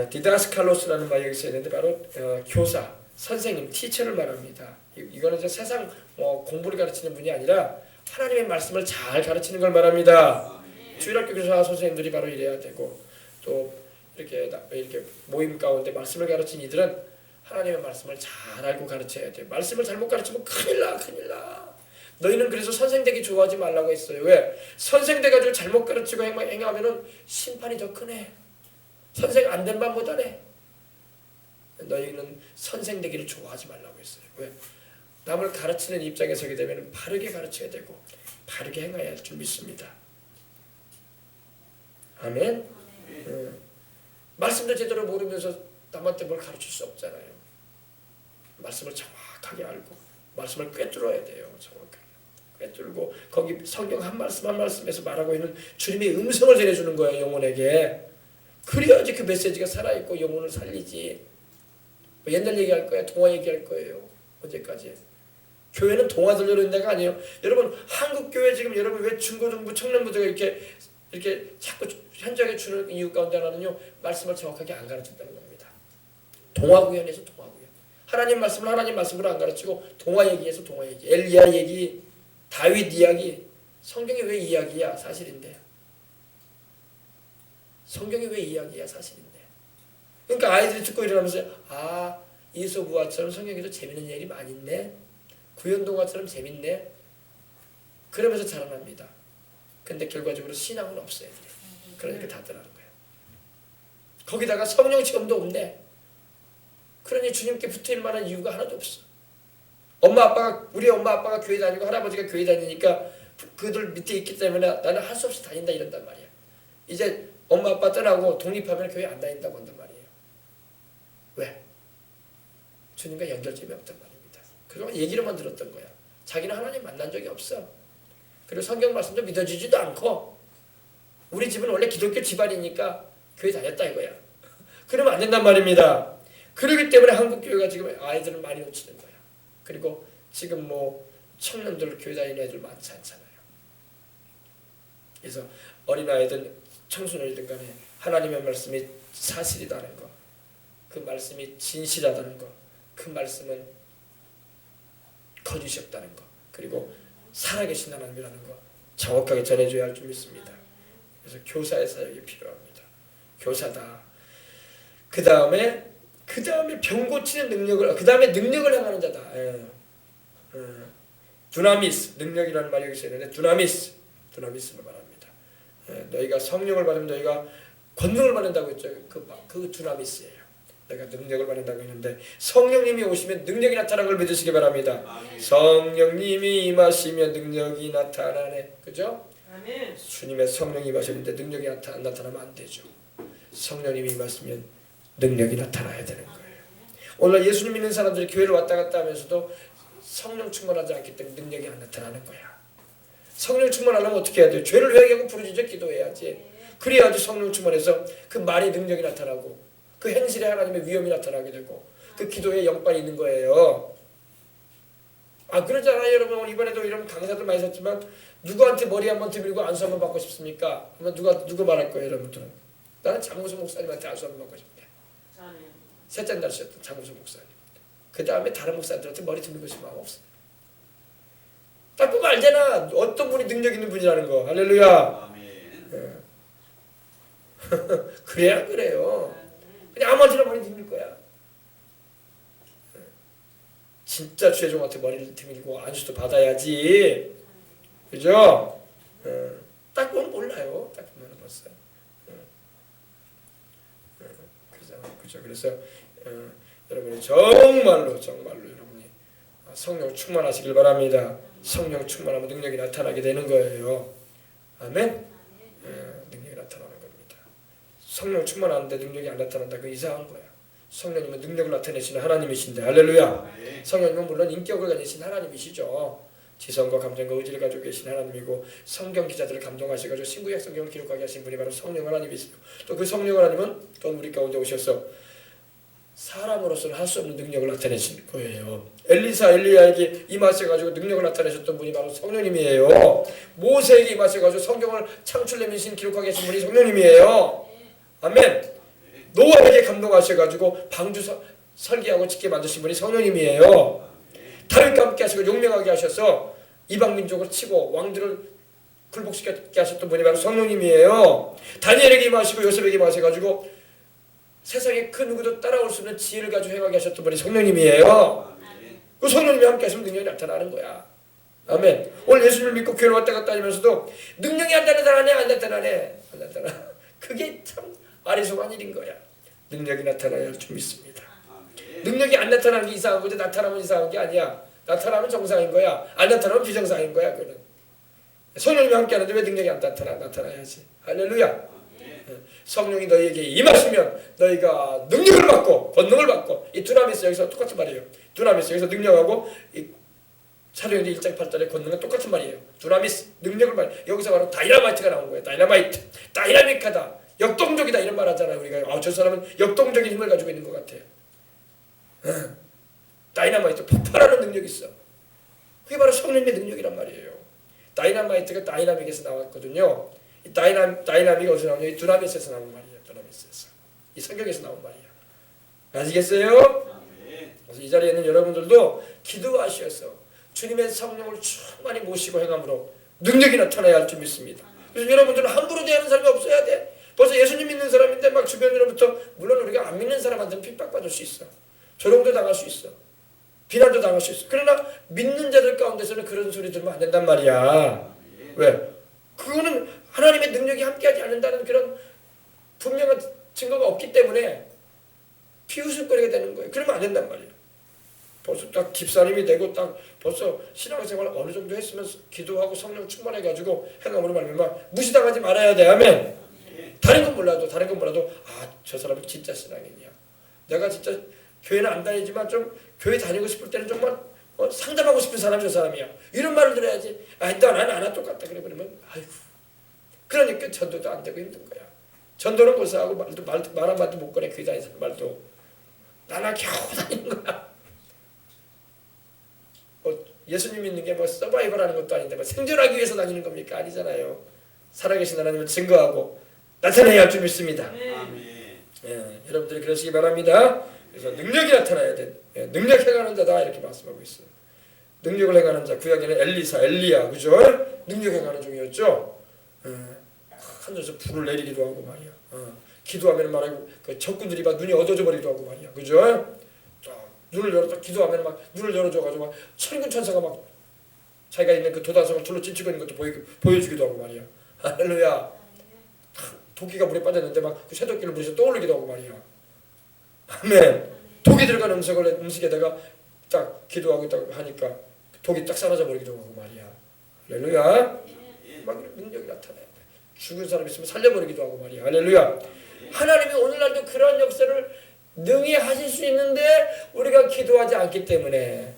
디다스칼로스라는 말이 여기서 있는데 바로 교사, 선생님, 티처를 말합니다. 이거는 이제 세상 공부를 가르치는 분이 아니라 하나님의 말씀을 잘 가르치는 걸 말합니다. 주일학교 교사 선생님들이 바로 이래야 되고 또 이렇게 모임 가운데 말씀을 가르친 이들은 하나님의 말씀을 잘 알고 가르쳐야 돼요. 말씀을 잘못 가르치면 큰일 나. 너희는 그래서 선생 되기 좋아하지 말라고 했어요. 왜? 선생 돼가지고 잘못 가르치고 행하면은 심판이 더 크네. 선생 안 된 밤보다네. 너희는 선생 되기를 좋아하지 말라고 했어요. 왜? 남을 가르치는 입장에 서게 되면 바르게 가르쳐야 되고 바르게 행해야 할 줄 믿습니다. 아멘. 말씀도 제대로 모르면서 남한테 뭘 가르칠 수 없잖아요. 말씀을 정확하게 알고 말씀을 꿰뚫어야 돼요. 정확하게 꿰뚫고 거기 성경 한 말씀 한 말씀에서 말하고 있는 주님의 음성을 전해주는 거예요. 영혼에게. 그래야지 그 메시지가 살아있고 영혼을 살리지. 뭐 옛날 얘기할 거야? 동화 얘기할 거예요. 언제까지? 교회는 동화 들려는 데가 아니에요. 여러분 한국 교회 지금 여러분 왜 중고등부 청년부들가 이렇게 자꾸 현장에 주는 이유 가운데 하나는요. 말씀을 정확하게 안 가르쳤다는 겁니다. 동화 구현에서 동화 구현. 하나님 말씀을 하나님 말씀으로 안 가르치고 동화 얘기에서 동화 얘기. 엘리야 얘기, 다윗 이야기. 성경이 왜 이야기야? 사실인데. 성경이 왜 이야기야? 사실인데. 그러니까 아이들이 듣고 일어나면서 이소부화처럼 성경에도 재밌는 얘기 많이 있네. 구연동화처럼 재밌네. 그러면서 자라납니다. 근데 결과적으로 신앙은 없어요. 그러니까 다 떠나는 거예요. 거기다가 성령 체험도 없네. 그러니 주님께 붙어있을 만한 이유가 하나도 없어. 우리 엄마 아빠가 교회 다니고 할아버지가 교회 다니니까 그들 밑에 있기 때문에 나는 할 수 없이 다닌다 이런단 말이야. 이제 엄마 아빠 떠나고 독립하면 교회 안 다닌다고 한단 말이에요. 왜? 주님과 연결점이 없단 말입니다. 그동안 얘기로만 들었던 거야. 자기는 하나님 만난 적이 없어. 그리고 성경 말씀도 믿어지지도 않고 우리 집은 원래 기독교 집안이니까 교회 다녔다 이거야. 그러면 안 된단 말입니다. 그렇기 때문에 한국 교회가 지금 아이들을 많이 놓치는 거야. 그리고 지금 청년들 교회 다니는 애들 많지 않잖아요. 그래서 어린아이든 청소년이든 간에 하나님의 말씀이 사실이라는 거, 그 말씀이 진실하다는 거, 그 말씀은 거짓이 없다는 거, 그리고 살아계신 하나님이라는 거 정확하게 전해줘야 할 줄 믿습니다. 그래서 교사의 사역이 필요합니다. 교사다. 그 다음에 병 고치는 능력을, 그 다음에 능력을 행하는 자다. 두나미스, 능력이라는 말이 여기 있는데 두나미스를 말합니다. 너희가 성령을 받으면 너희가 권능을 받는다고 했죠. 그 두나미스예요. 내가 능력을 받는다고 했는데 성령님이 오시면 능력이 나타나는 걸 믿으시기 바랍니다. 아멘. 성령님이 임하시면 능력이 나타나네. 그죠? 아멘. 주님의 성령이 임하셨는데 능력이 나타나면 안 되죠. 성령님이 임하시면 능력이 나타나야 되는 거예요. 오늘 예수님 믿는 사람들이 교회를 왔다 갔다 하면서도 성령 충만하지 않기 때문에 능력이 안 나타나는 거야. 성령 충만하려면 어떻게 해야 돼요? 죄를 회개하고 부르짖어 기도해야지. 그래야지 성령 충만해서 그 말의 능력이 나타나고 그 행실에 하나님의 위엄이 나타나게 되고 그 기도에 영빨이 있는 거예요. 그러잖아요. 여러분 이번에도 이런 강사들 많이 썼지만 누구한테 머리 한번 들고 안수 한번 받고 싶습니까? 그러면 누가 말할 거예요, 여러분들은? 나는 장무수 목사님한테 안수 한번 받고 싶대. 셋째 날씨였던 장무수 목사님. 그 다음에 다른 목사들한테 머리 들고 싶은 마음 없어요. 딱 보면 알잖아. 어떤 분이 능력 있는 분이라는 거. 할렐루야. 아멘. 그래야 그래요. 그냥 아무한테나 머리 들릴 거야. 진짜 최종한테 머리를 들밀고 안수도 받아야지. 그죠? 딱 보면 몰라요. 딱 보면 벌써. 그래서 여러분이 정말로 여러분이 성령 충만하시길 바랍니다. 성령 충만하면 능력이 나타나게 되는 거예요. 아멘. 능력이 나타나는 겁니다. 성령 충만하는데 능력이 안 나타난다. 그 이상한 거야. 성령님은 능력을 나타내시는 하나님이신데 할렐루야. 성령님은 물론 인격을 가지신 하나님이시죠. 지성과 감정과 의지를 가지고 계신 하나님이고 성경 기자들을 감동하셔가지고 신구약 성경을 기록하게 하신 분이 바로 성령 하나님이시고 또 그 성령 하나님은 또 우리 가운데 오셔서 사람으로서는 할 수 없는 능력을 나타내신 거예요. 엘리야에게 임하셔가지고 능력을 나타내셨던 분이 바로 성령님이에요. 모세에게 임하셔가지고 성경을 창출내신 기록하게 하신 분이 성령님이에요. 아멘. 노아에게 감동하셔가지고 방주 설계하고 짓게 만드신 분이 성령님이에요. 다윗과 함께 하시고 용맹하게 하셔서 이방 민족을 치고 왕들을 굴복시키게 하셨던 분이 바로 성령님이에요. 다니엘에게 임하시고 요셉에게 임하셔가지고 세상에 그 누구도 따라올 수 없는 지혜를 가지고 행하게 하셨던 분이 성령님이에요. 그 성령님이 함께 하시면 능력이 나타나는 거야. 아멘. 오늘 예수님을 믿고 교회를 왔다 갔다 하면서도 능력이 안 나타나네. 안 나타나. 그게 참 아리송한 일인 거야. 능력이 나타나야 할 줄 믿습니다. 능력이 안 나타나는 게 이상한 거지 나타나면 이상한 게 아니야. 나타나면 정상인 거야. 안 나타나면 비정상인 거야. 그는 성령님이 함께 하는데 왜 능력이 안 나타나야지. 할렐루야. 성령이 너희에게 임하시면 너희가 능력을 받고 권능을 받고 이 두나미스 여기서 똑같은 말이에요. 두나미스 여기서 능력하고 이 사도행전 1장 8절의 권능은 똑같은 말이에요. 두나미스 능력을 받 여기서 바로 다이나마이트가 나온 거예요. 다이나믹하다. 역동적이다 이런 말 하잖아요. 우리가 저 사람은 역동적인 힘을 가지고 있는 것 같아요. 다이나마이트 폭발하는 능력이 있어. 그게 바로 성령의 능력이란 말이에요. 다이나마이트가 다이나믹에서 나왔거든요. 이 다이나믹이 어디서 나오냐? 이 두나미스에서 나온 말이에요. 두나미스에서. 이 성경에서 나온 말이에요. 아시겠어요? 그래서 이 자리에 있는 여러분들도 기도하셔서 주님의 성령을 충만히 모시고 행함으로 능력이 나타나야 할 줄 믿습니다. 그래서 여러분들은 함부로 대하는 사람이 없어야 돼. 벌써 예수님 믿는 사람인데 막 주변으로부터 물론 우리가 안 믿는 사람한테는 핍박받을 수 있어. 조롱도 당할 수 있어. 비난도 당할 수 있어. 그러나 믿는 자들 가운데서는 그런 소리 들으면 안 된단 말이야. 왜? 그거는 하나님의 능력이 함께하지 않는다는 그런 분명한 증거가 없기 때문에 비웃음거리가 되는 거예요. 그러면 안 된단 말이에요. 벌써 딱 집사님이 되고 딱 벌써 신앙생활 어느 정도 했으면 기도하고 성령 충만해가지고 행함으로 말미암아 무시당하지 말아야 돼. 아멘. 다른 건 몰라도 저 사람은 진짜 신앙인이야. 내가 진짜 교회는 안 다니지만 좀 교회 다니고 싶을 때는 정말 상담하고 싶은 사람이 저 사람이야. 이런 말을 들어야지. 나는 안 와 똑같다. 그래 버리면 아이고. 그러니까 전도도 안 되고 힘든 거야. 전도는 고사하고 말 한마디 못 꺼내. 교회 다니는 말도. 나나 겨우 다니는 거야. 예수님 믿는 게 서바이벌하는 것도 아닌데 생존하기 위해서 다니는 겁니까? 아니잖아요. 살아계신 하나님을 증거하고 나타나야 할 줄 믿습니다. 여러분들이 그러시기 바랍니다. 그래서 능력이 나타나야 돼. 능력 행하는 자다 이렇게 말씀하고 있어요. 능력을 행하는 자 구약에는 엘리야 그죠? 능력 행하는 중이었죠. 하늘에서 불을 내리기도 하고 말이야. 기도하면 말하고 그 적군들이 막 눈이 어두워져 버리기도 하고 말이야. 그죠? 눈을 열어 기도하면 막 눈을 열어줘가지고 막 천군 천사가 막 자기가 있는 그 도단성을 둘러 찢고 있는 것도 보여주기도 하고 말이야. 할렐루야. 도끼가 물에 빠졌는데 막 그 쇠도끼를 물에서 떠올리기도 하고 말이야. 아멘. 독이 들어간 음식에다가 딱 기도하고 딱 하니까 독이 딱 사라져 버리기도 하고 말이야. 할렐루야. 막 능력이 나타나요. 죽은 사람 있으면 살려버리기도 하고 말이야. 할렐루야. 하나님이 오늘날도 그런 역사를 능히 하실 수 있는데 우리가 기도하지 않기 때문에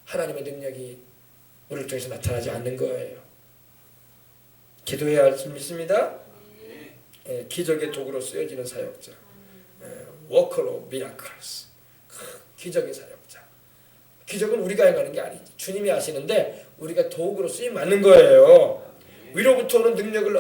하나님의 능력이 우리를 통해서 나타나지 않는 거예요. 기도해야 할 줄 믿습니다. 기적의 도구로 쓰여지는 사역자. 워커 오브 미라클스. 기적의 사역자. 기적은 우리가 행하는 게 아니지. 주님이 하시는데 우리가 도구로 쓰임 맞는 거예요. 위로부터 오는 능력을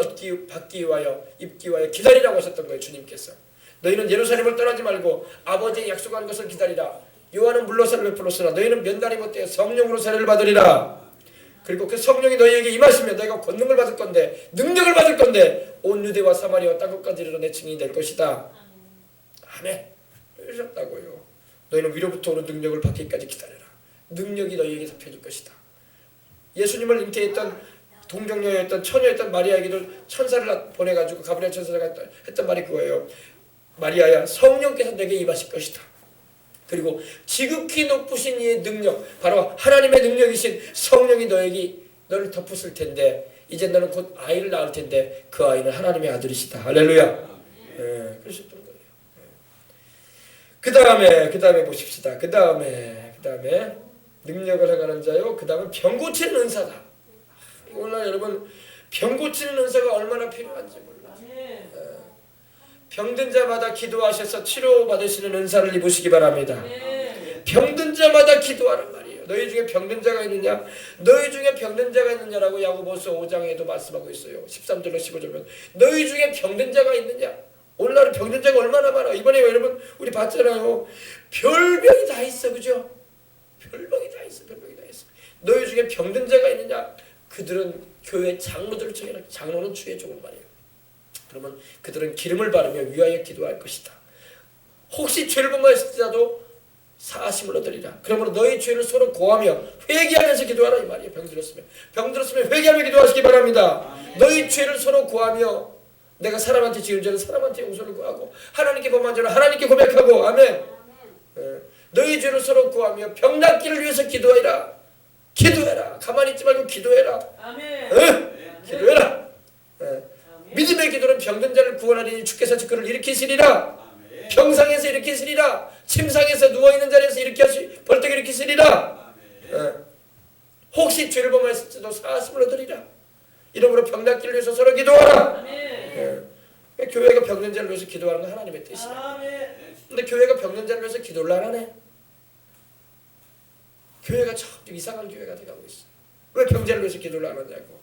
받기 위하여 입기 위하여 기다리라고 하셨던 거예요. 주님께서. 너희는 예루살렘을 떠나지 말고 아버지의 약속한 것을 기다리라. 요한은 물로 세례를 베풀었으나 너희는 면단이 못되어 성령으로 세례를 받으리라. 그리고 그 성령이 너희에게 임하시면 너희가 권능을 받을 건데 능력을 받을 건데 온 유대와 사마리아와 땅 끝까지 이르러 내 증인이 될 것이다. 아멘. 이러셨다고요. 너희는 위로부터 오는 능력을 받기까지 기다려라. 능력이 너희에게 잡혀질 것이다. 예수님을 잉태했던 동정녀였던 처녀였던 마리아에게도 천사를 보내가지고 가브리엘 천사가 했던 말이 그거예요. 마리아야, 성령께서 내게 임하실 것이다. 그리고 지극히 높으신 이의 능력, 바로 하나님의 능력이신 성령이 너를 덮었을 텐데 이제 너는 곧 아이를 낳을 텐데 그 아이는 하나님의 아들이시다. 할렐루야. 그러셨던 거예요. 그 다음에 보십시다. 그 다음에 능력을 행하는 자요. 그 다음에 병 고치는 은사다. 오늘 여러분 병 고치는 은사가 얼마나 필요한지 몰라. 병든 자마다 기도하셔서 치료받으시는 은사를 입으시기 바랍니다. 병든 자마다 기도하는 말이에요. 너희 중에 병든 자가 있느냐? 너희 중에 병든 자가 있느냐라고 야고보서 5장에도 말씀하고 있어요. 13절로 15절은 너희 중에 병든 자가 있느냐? 오늘날 병든 자가 얼마나 많아. 이번에 여러분 우리 봤잖아요. 별병이 다 있어. 그죠? 별병이 다 있어. 너희 중에 병든 자가 있느냐? 그들은 교회 장로들을 청해라. 장로는 주의 종을 말이에요. 그러면 그들은 기름을 바르며 위하여 기도할 것이다. 혹시 죄를 범하였을지라도 사하심을 얻으리라. 그러므로 너희 죄를 서로 고하며 회개하면서 기도하라 이 말이에요. 병들었으면 회개하며 기도하시기 바랍니다. 너희 죄를 서로 고하며 내가 사람한테 지은 죄는 사람한테 용서를 구하고 하나님께 범한 죄는 하나님께 고백하고 아멘. 너희 죄를 서로 구하며 병 낫기를 위해서 기도해라. 가만히 있지 말고 기도해라. 아멘. 기도해라. 믿음의 기도는 병든 자를 구원하리니 주께서 그를 일으키시리라. 아멘. 병상에서 일으키시리라. 침상에서 누워있는 자리에서 벌떡 일으키시리라. 혹시 죄를 범하였을지도 사하심을 얻으리라. 이러므로 병 낫기를 위해서 서로 기도하라. 교회가 병든 자를 위해서 기도하는 건 하나님의 뜻이야. 근데 교회가 병든 자를 위해서 기도를 안 하네. 교회가 참 이상한 교회가 돼가고 있어. 왜 병자를 위해서 기도를 안 하냐고.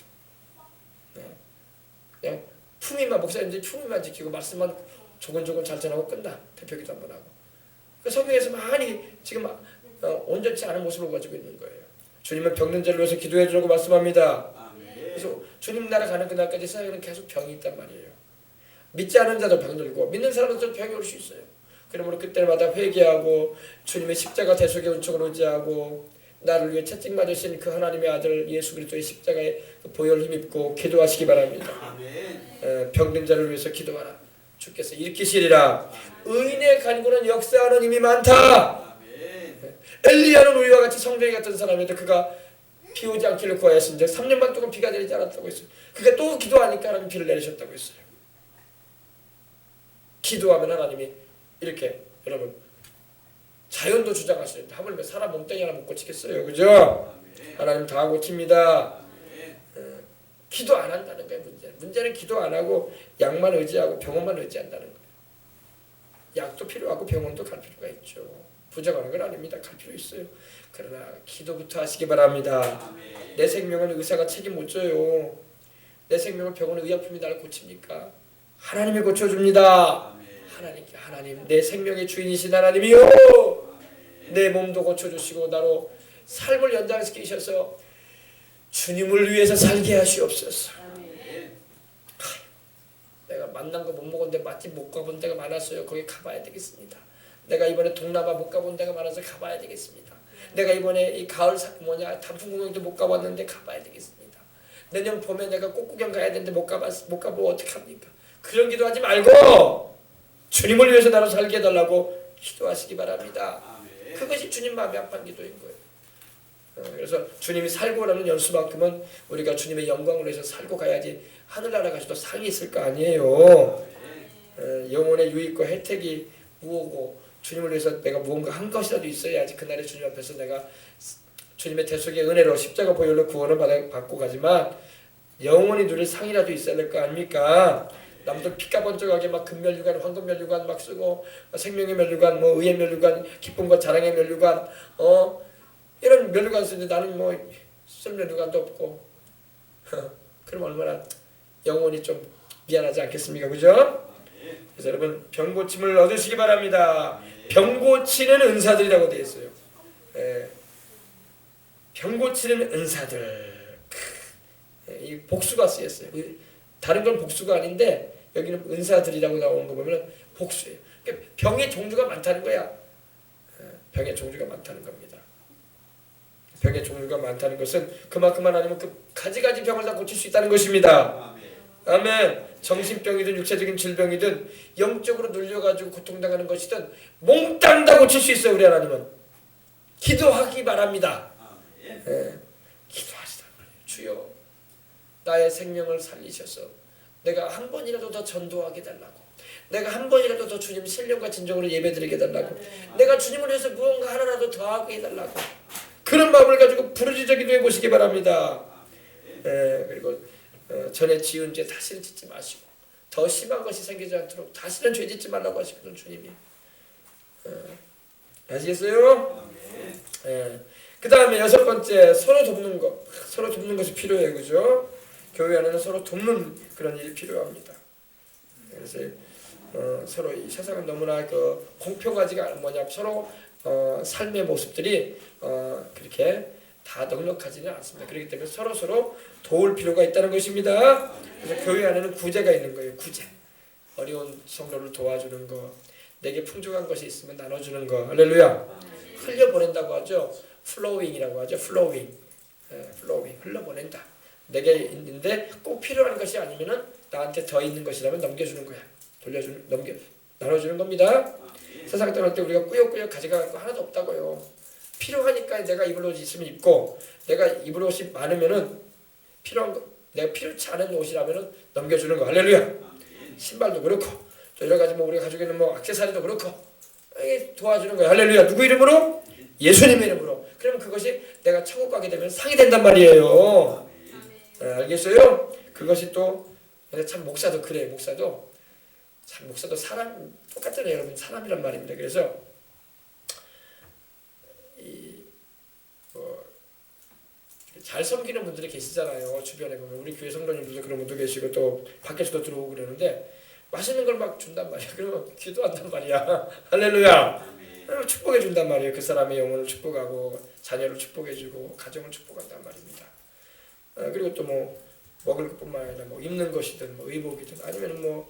그냥 품위만 목사님들이 품위만 지키고 말씀만 조곤조곤 잘 전하고 끝나. 대표기도 한번 하고. 그 성경에서 많이 지금 온전치 않은 모습을 가지고 있는 거예요. 주님은 병든 자를 위해서 기도해 주라고 말씀합니다. 그래서 주님 나라 가는 그날까지 세상에는 계속 병이 있단 말이에요. 믿지 않은 자도 병들고 믿는 사람들도 병이 올 수 있어요. 그러므로 그때마다 회개하고 주님의 십자가 대속의 은총을 의지하고 나를 위해 채찍 맞으신 그 하나님의 아들 예수 그리스도의 십자가의 그 보혈을 힘입고 기도하시기 바랍니다. 병든 자를 위해서 기도하라. 주께서 일으키시리라. 의인의 간구는 역사하는 힘이 많다. 엘리야는 우리와 같이 성경에 같은 사람인데 그가 비 오지 않기를 구하였은데 3년 반 동안 비가 내리지 않았다고 했어요. 그가 또 기도하니까 하나님 비를 내리셨다고 했어요. 기도하면 하나님이 이렇게 여러분 자연도 주장하시는데 하물며 사람 몸뚱이 하나 못 고치겠어요. 그죠? 하나님 다 고칩니다. 기도 안 한다는 거예요. 문제는 기도 안 하고 약만 의지하고 병원만 의지한다는 거예요. 약도 필요하고 병원도 갈 필요가 있죠. 부정하는 건 아닙니다. 갈 필요 있어요. 그러나 기도부터 하시기 바랍니다. 내 생명은 의사가 책임 못 져요. 내 생명을 병원의 의약품이 나를 고칩니까? 하나님이 고쳐줍니다. 하나님 내 생명의 주인이신 하나님이요. 내 몸도 고쳐주시고 나로 삶을 연장시키셔서 주님을 위해서 살게 하시옵소서. 내가 만난 거 못 먹었는데 맛집 못 가본 데가 많았어요. 거기 가봐야 되겠습니다. 내가 이번에 동남아 못 가본 데가 많아서 가봐야 되겠습니다. 내가 이번에 이 가을 단풍구경도 못 가봤는데 가봐야 되겠습니다. 내년 봄에 내가 꽃구경 가야 되는데 못 가보면 어떡합니까? 그런 기도하지 말고 주님을 위해서 나로 살게 해달라고 기도하시기 바랍니다. 그것이 주님 마음에 합한 기도인 거예요. 그래서 주님이 살고 나는 연수만큼은 우리가 주님의 영광을 위해서 살고 가야지 하늘나라 가서도 상이 있을 거 아니에요. 영혼의 유익과 혜택이 무엇고 주님을 위해서 내가 무언가 한 것이라도 있어야지 그날에 주님 앞에서 내가 주님의 대속의 은혜로 십자가 보혈로 구원을 받고 가지만 영원히 누릴 상이라도 있어야 될 거 아닙니까? 남들 피가번쩍하게 막 금면류관, 황금면류관 막 쓰고 생명의 면류관, 뭐 의의 면류관, 기쁨과 자랑의 면류관, 이런 면류관 쓰는데 나는 뭐 쓸 면류관도 없고 그럼 얼마나 영혼이 좀 미안하지 않겠습니까, 그죠? 그래서 여러분 병 고침을 얻으시기 바랍니다. 병 고치는 은사들이라고 되어 있어요. 병 고치는 은사들. 이 복수가 쓰였어요. 다른 건 복수가 아닌데 여기는 은사들이라고 나오는 거 보면 복수예요. 그러니까 병의 종류가 많다는 거야. 병의 종류가 많다는 겁니다. 병의 종류가 많다는 것은 그만큼 하나님은 그 가지가지 병을 다 고칠 수 있다는 것입니다. 아멘. 정신병이든 육체적인 질병이든 영적으로 눌려가지고 고통당하는 것이든 몽땅 다 고칠 수 있어요. 우리 하나님은. 기도하기 바랍니다. 기도하시다 말이에요. 주여 나의 생명을 살리셔서 내가 한 번이라도 더 전도하게 달라고, 내가 한 번이라도 더 주님 신령과 진정으로 예배드리게 달라고, 내가 주님을 위해서 무언가 하나라도 더 하게 해달라고, 그런 마음을 가지고 부르짖어 기도해 보시기 바랍니다. 그리고 전에 지은 죄 다시는 짓지 마시고 더 심한 것이 생기지 않도록 다시는 죄 짓지 말라고 하시거든 주님이. 아시겠어요? 그 다음에 6번째, 서로 돕는 것. 서로 돕는 것이 필요해요. 그죠? 교회 안에는 서로 돕는 그런 일이 필요합니다. 그래서 서로 이 세상은 너무나 그 공평하지가 뭐냐, 서로 삶의 모습들이 그렇게 다 넉넉하지는 않습니다. 그렇기 때문에 서로 도울 필요가 있다는 것입니다. 그래서 교회 안에는 구제가 있는 거예요. 구제. 어려운 성도를 도와주는 거, 내게 풍족한 것이 있으면 나눠주는 거. 할렐루야. 흘려보낸다고 하죠. 플로잉이라고 하죠. 플로잉. 플로잉. 흘려보낸다. 내게 있는데 꼭 필요한 것이 아니면은 나한테 더 있는 것이라면 넘겨주는 거야. 나눠주는 겁니다. 세상 떠날 때 우리가 꾸역꾸역 가져가고 하나도 없다고요. 필요하니까 내가 입을 옷이 있으면 입고, 내가 입을 옷이 많으면은 필요한 거, 내가 필요치 않은 옷이라면은 넘겨주는 거. 할렐루야. 신발도 그렇고 또 여러 가지 뭐 우리가 가지고 있는 뭐 액세서리도 그렇고 도와주는 거야. 할렐루야. 누구 이름으로? 예수님의 이름으로. 그러면 그것이 내가 천국 가게 되면 상이 된단 말이에요. 알겠어요? 그것이 또 참 목사도 그래요. 목사도 사람 똑같잖아요. 여러분 사람이란 말입니다. 그래서 잘 섬기는 분들이 계시잖아요. 주변에 보면 우리 교회 성도님들도 그런 분도 계시고 또 밖에서도 들어오고 그러는데 맛있는 걸 막 준단 말이야. 그러면 기도한단 말이야. 할렐루야. 축복해 준단 말이에요. 그 사람의 영혼을 축복하고 자녀를 축복해주고 가정을 축복한단 말입니다. 그리고 또 뭐 먹을 것뿐만 아니라 뭐 입는 것이든 뭐 의복이든 아니면 뭐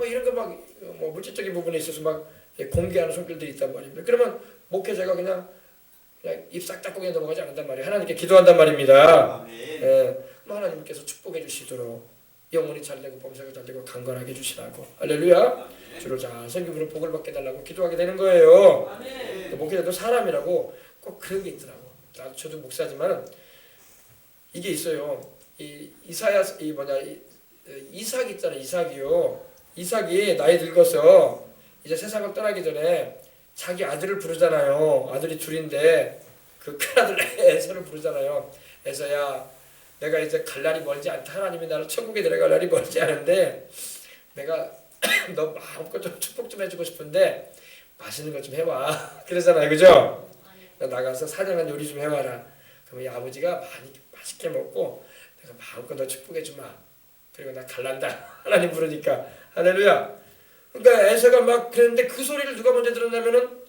이런 거 막 뭐 물질적인 부분에 있어서 막 공개하는 손길들이 있단 말입니다. 그러면 목회자가 그냥 입 싹 닫고 그냥 넘어가지 않는단 말이에요. 하나님께 기도한단 말입니다. 하나님께서 축복해 주시도록 영혼이 잘되고 범사가 잘되고 강건하게 해주시라고. 할렐루야. 주를 잘 섬김으로 복을 받게 달라고 기도하게 되는 거예요. 목회자도 사람이라고 꼭 그런 게 있더라고. 저도 목사지만 이게 있어요. 이삭 있잖아요. 이삭이 나이 늙어서 이제 세상을 떠나기 전에 자기 아들을 부르잖아요. 아들이 둘인데 그 큰아들 에서를 부르잖아요. 에서야, 내가 이제 갈 날이 멀지 않다. 하나님이 나를 천국에 데려갈 날이 멀지 않은데 내가 너 마음껏 좀 축복 좀 해주고 싶은데 맛있는 것 좀 해와. 그러잖아요. 그죠? 나가서 사냥한 요리 좀 해와라. 그러면 이 아버지가 맛있게 먹고 내가 마음껏 너 축복해주마. 그리고 나 갈란다. 하나님 부르니까. 할렐루야. 그러니까 에서가 막 그랬는데 그 소리를 누가 먼저 들었냐면은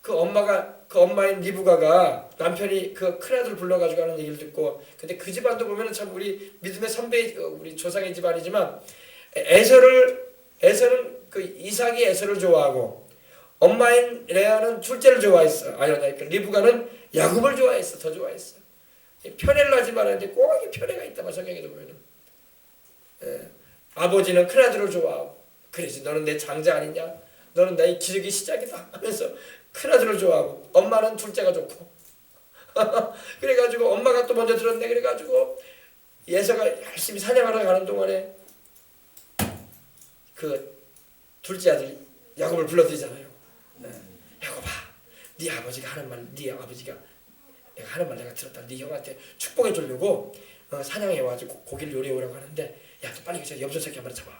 그 엄마인 리브가가 남편이 그 큰아들 불러가지고 하는 얘기를 듣고, 근데 그 집안도 보면은 참 우리 믿음의 선배, 우리 조상의 집안이지만 에서는 그 이삭이 에서를 좋아하고 엄마인 레아는 둘째를 좋아했어. 그러니까 리브가는 야곱을 좋아했어. 더 좋아했어. 편애를 하지 말았는데 꼭 편애가 있다. 성경에도 보면은 아버지는 큰아들을 좋아하고, 그래지 너는 내 장자 아니냐? 너는 나의 기적의 시작이다 하면서 큰아들을 좋아하고, 엄마는 둘째가 좋고 그래가지고 엄마가 또 먼저 들었네. 그래가지고 예서가 열심히 사냥하러 가는 동안에 그 둘째 아들 야곱을 불러들이잖아요. 야곱아, 네 아버지가 하는 말, 내가 하는 말 내가 들었다. 네 형한테 축복해 주려고 사냥해 와가지고 고기를 요리해 오라고 하는데, 야, 너 빨리 가서 염소새끼 한 마리 잡아.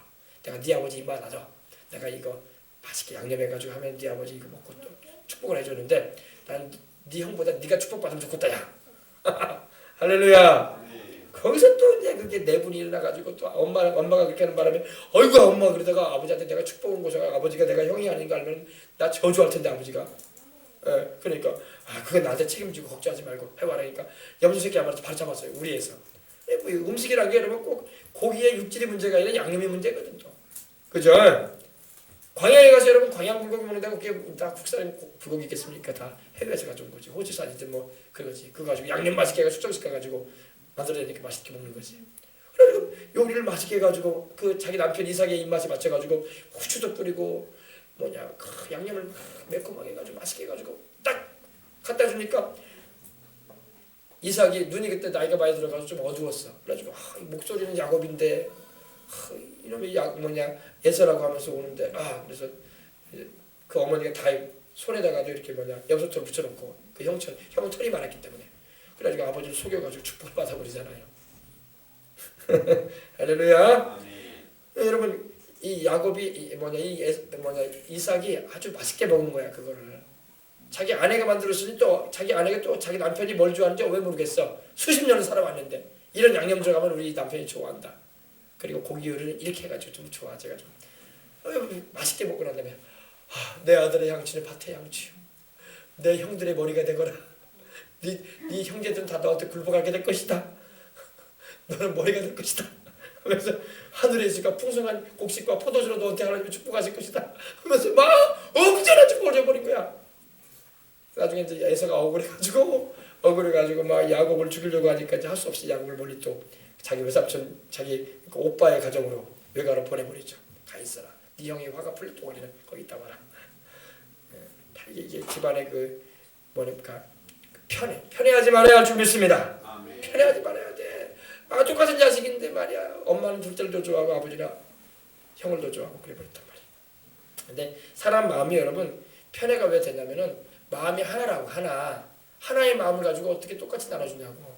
내가 네 아버지 입맛 알아. 내가 이거 맛있게 양념해가지고 하면 네 아버지 이거 먹고 또 축복을 해줬는데, 난 네 형보다 네가 축복받으면 좋겠다, 야. 할렐루야. 거기서 또 이제 그게 내분이 일어나가지고 또 엄마가 그렇게 하는 바람에, 어이구 엄마, 그러다가 아버지한테 내가 축복 온 곳에가 아버지가 내가 형이 아닌가 알면 나 저주할 텐데 아버지가. 그러니까 그건 나한테 책임지고 걱정하지 말고 해봐라니까 염소 새끼 한 마리 바로 잡았어요. 우리에서. 뭐 음식이라는 게 여러분 꼭 고기의 육질이 문제가 아니라 양념이 문제거든요. 그죠? 광야에 가서 여러분 광야 불고기 먹는다고 그게 다 국산 불고기 있겠습니까? 다 해외에서 가져온 거지. 호주산이든 뭐 그거지. 그거 가지고 양념 맛있게 해가지고 숙성시켜가지고 만들어내니까 맛있게 먹는 거지. 그래가지고 요리를 맛있게 해가지고 그 자기 남편 이삭의 입맛에 맞춰가지고 후추도 뿌리고 그 양념을 매콤하게 해가지고 맛있게 해가지고 딱 갖다 주니까 이삭이 눈이 그때 나이가 많이 들어가서 좀 어두웠어. 그래가지고 목소리는 야곱인데 이놈의 에서라고 하면서 오는데 그래서 그 어머니가 다 손에다가도 이렇게 염소털을 붙여놓고 그 형은 털이 많았기 때문에 그래가지고 아버지를 속여가지고 축복을 받아버리잖아요. 할렐루야. 여러분 이 야곱이 이삭이 아주 맛있게 먹은 거야 그거를. 자기 아내가 만들었으니 또 자기 아내가 또 자기 남편이 뭘 좋아하는지 왜 모르겠어. 수십 년을 살아왔는데 이런 양념 들어가면 우리 남편이 좋아한다. 그리고 고기 요리를 이렇게 해가지고 좀 좋아. 제가 좀 맛있게 먹고 난 다음에 내 아들의 양치는 밭의 양치요. 내 형들의 머리가 되거라. 네 형제들은 다 너한테 굴복하게 될 것이다. 너는 머리가 될 것이다. 하면서 하늘에 있으니까 풍성한 곡식과 포도주로 너한테 하나님이 축복하실 것이다. 하면서 막 엄청난 축복을 해버린 거야. 나중에 이제 에서가 억울해가지고 막 야곱을 죽이려고 하니까 이제 할 수 없이 야곱을 멀리 또 자기 외삼촌 자기 그 오빠의 가정으로 외가로 보내버리죠. 가 있어라. 네 형이 화가 풀릴 동안에는 거기 있다 와라. 이게 집안의 편애하지 말아야 할 줄 믿습니다. 편애하지 말아야 돼. 똑같은 자식인데 말이야. 엄마는 둘째를 더 좋아하고 아버지나 형을 더 좋아하고 그래버렸단 말이야. 근데 사람 마음이 여러분 편애가 왜 되냐면은 마음이 하나라고 하나의 마음을 가지고 어떻게 똑같이 나눠주냐고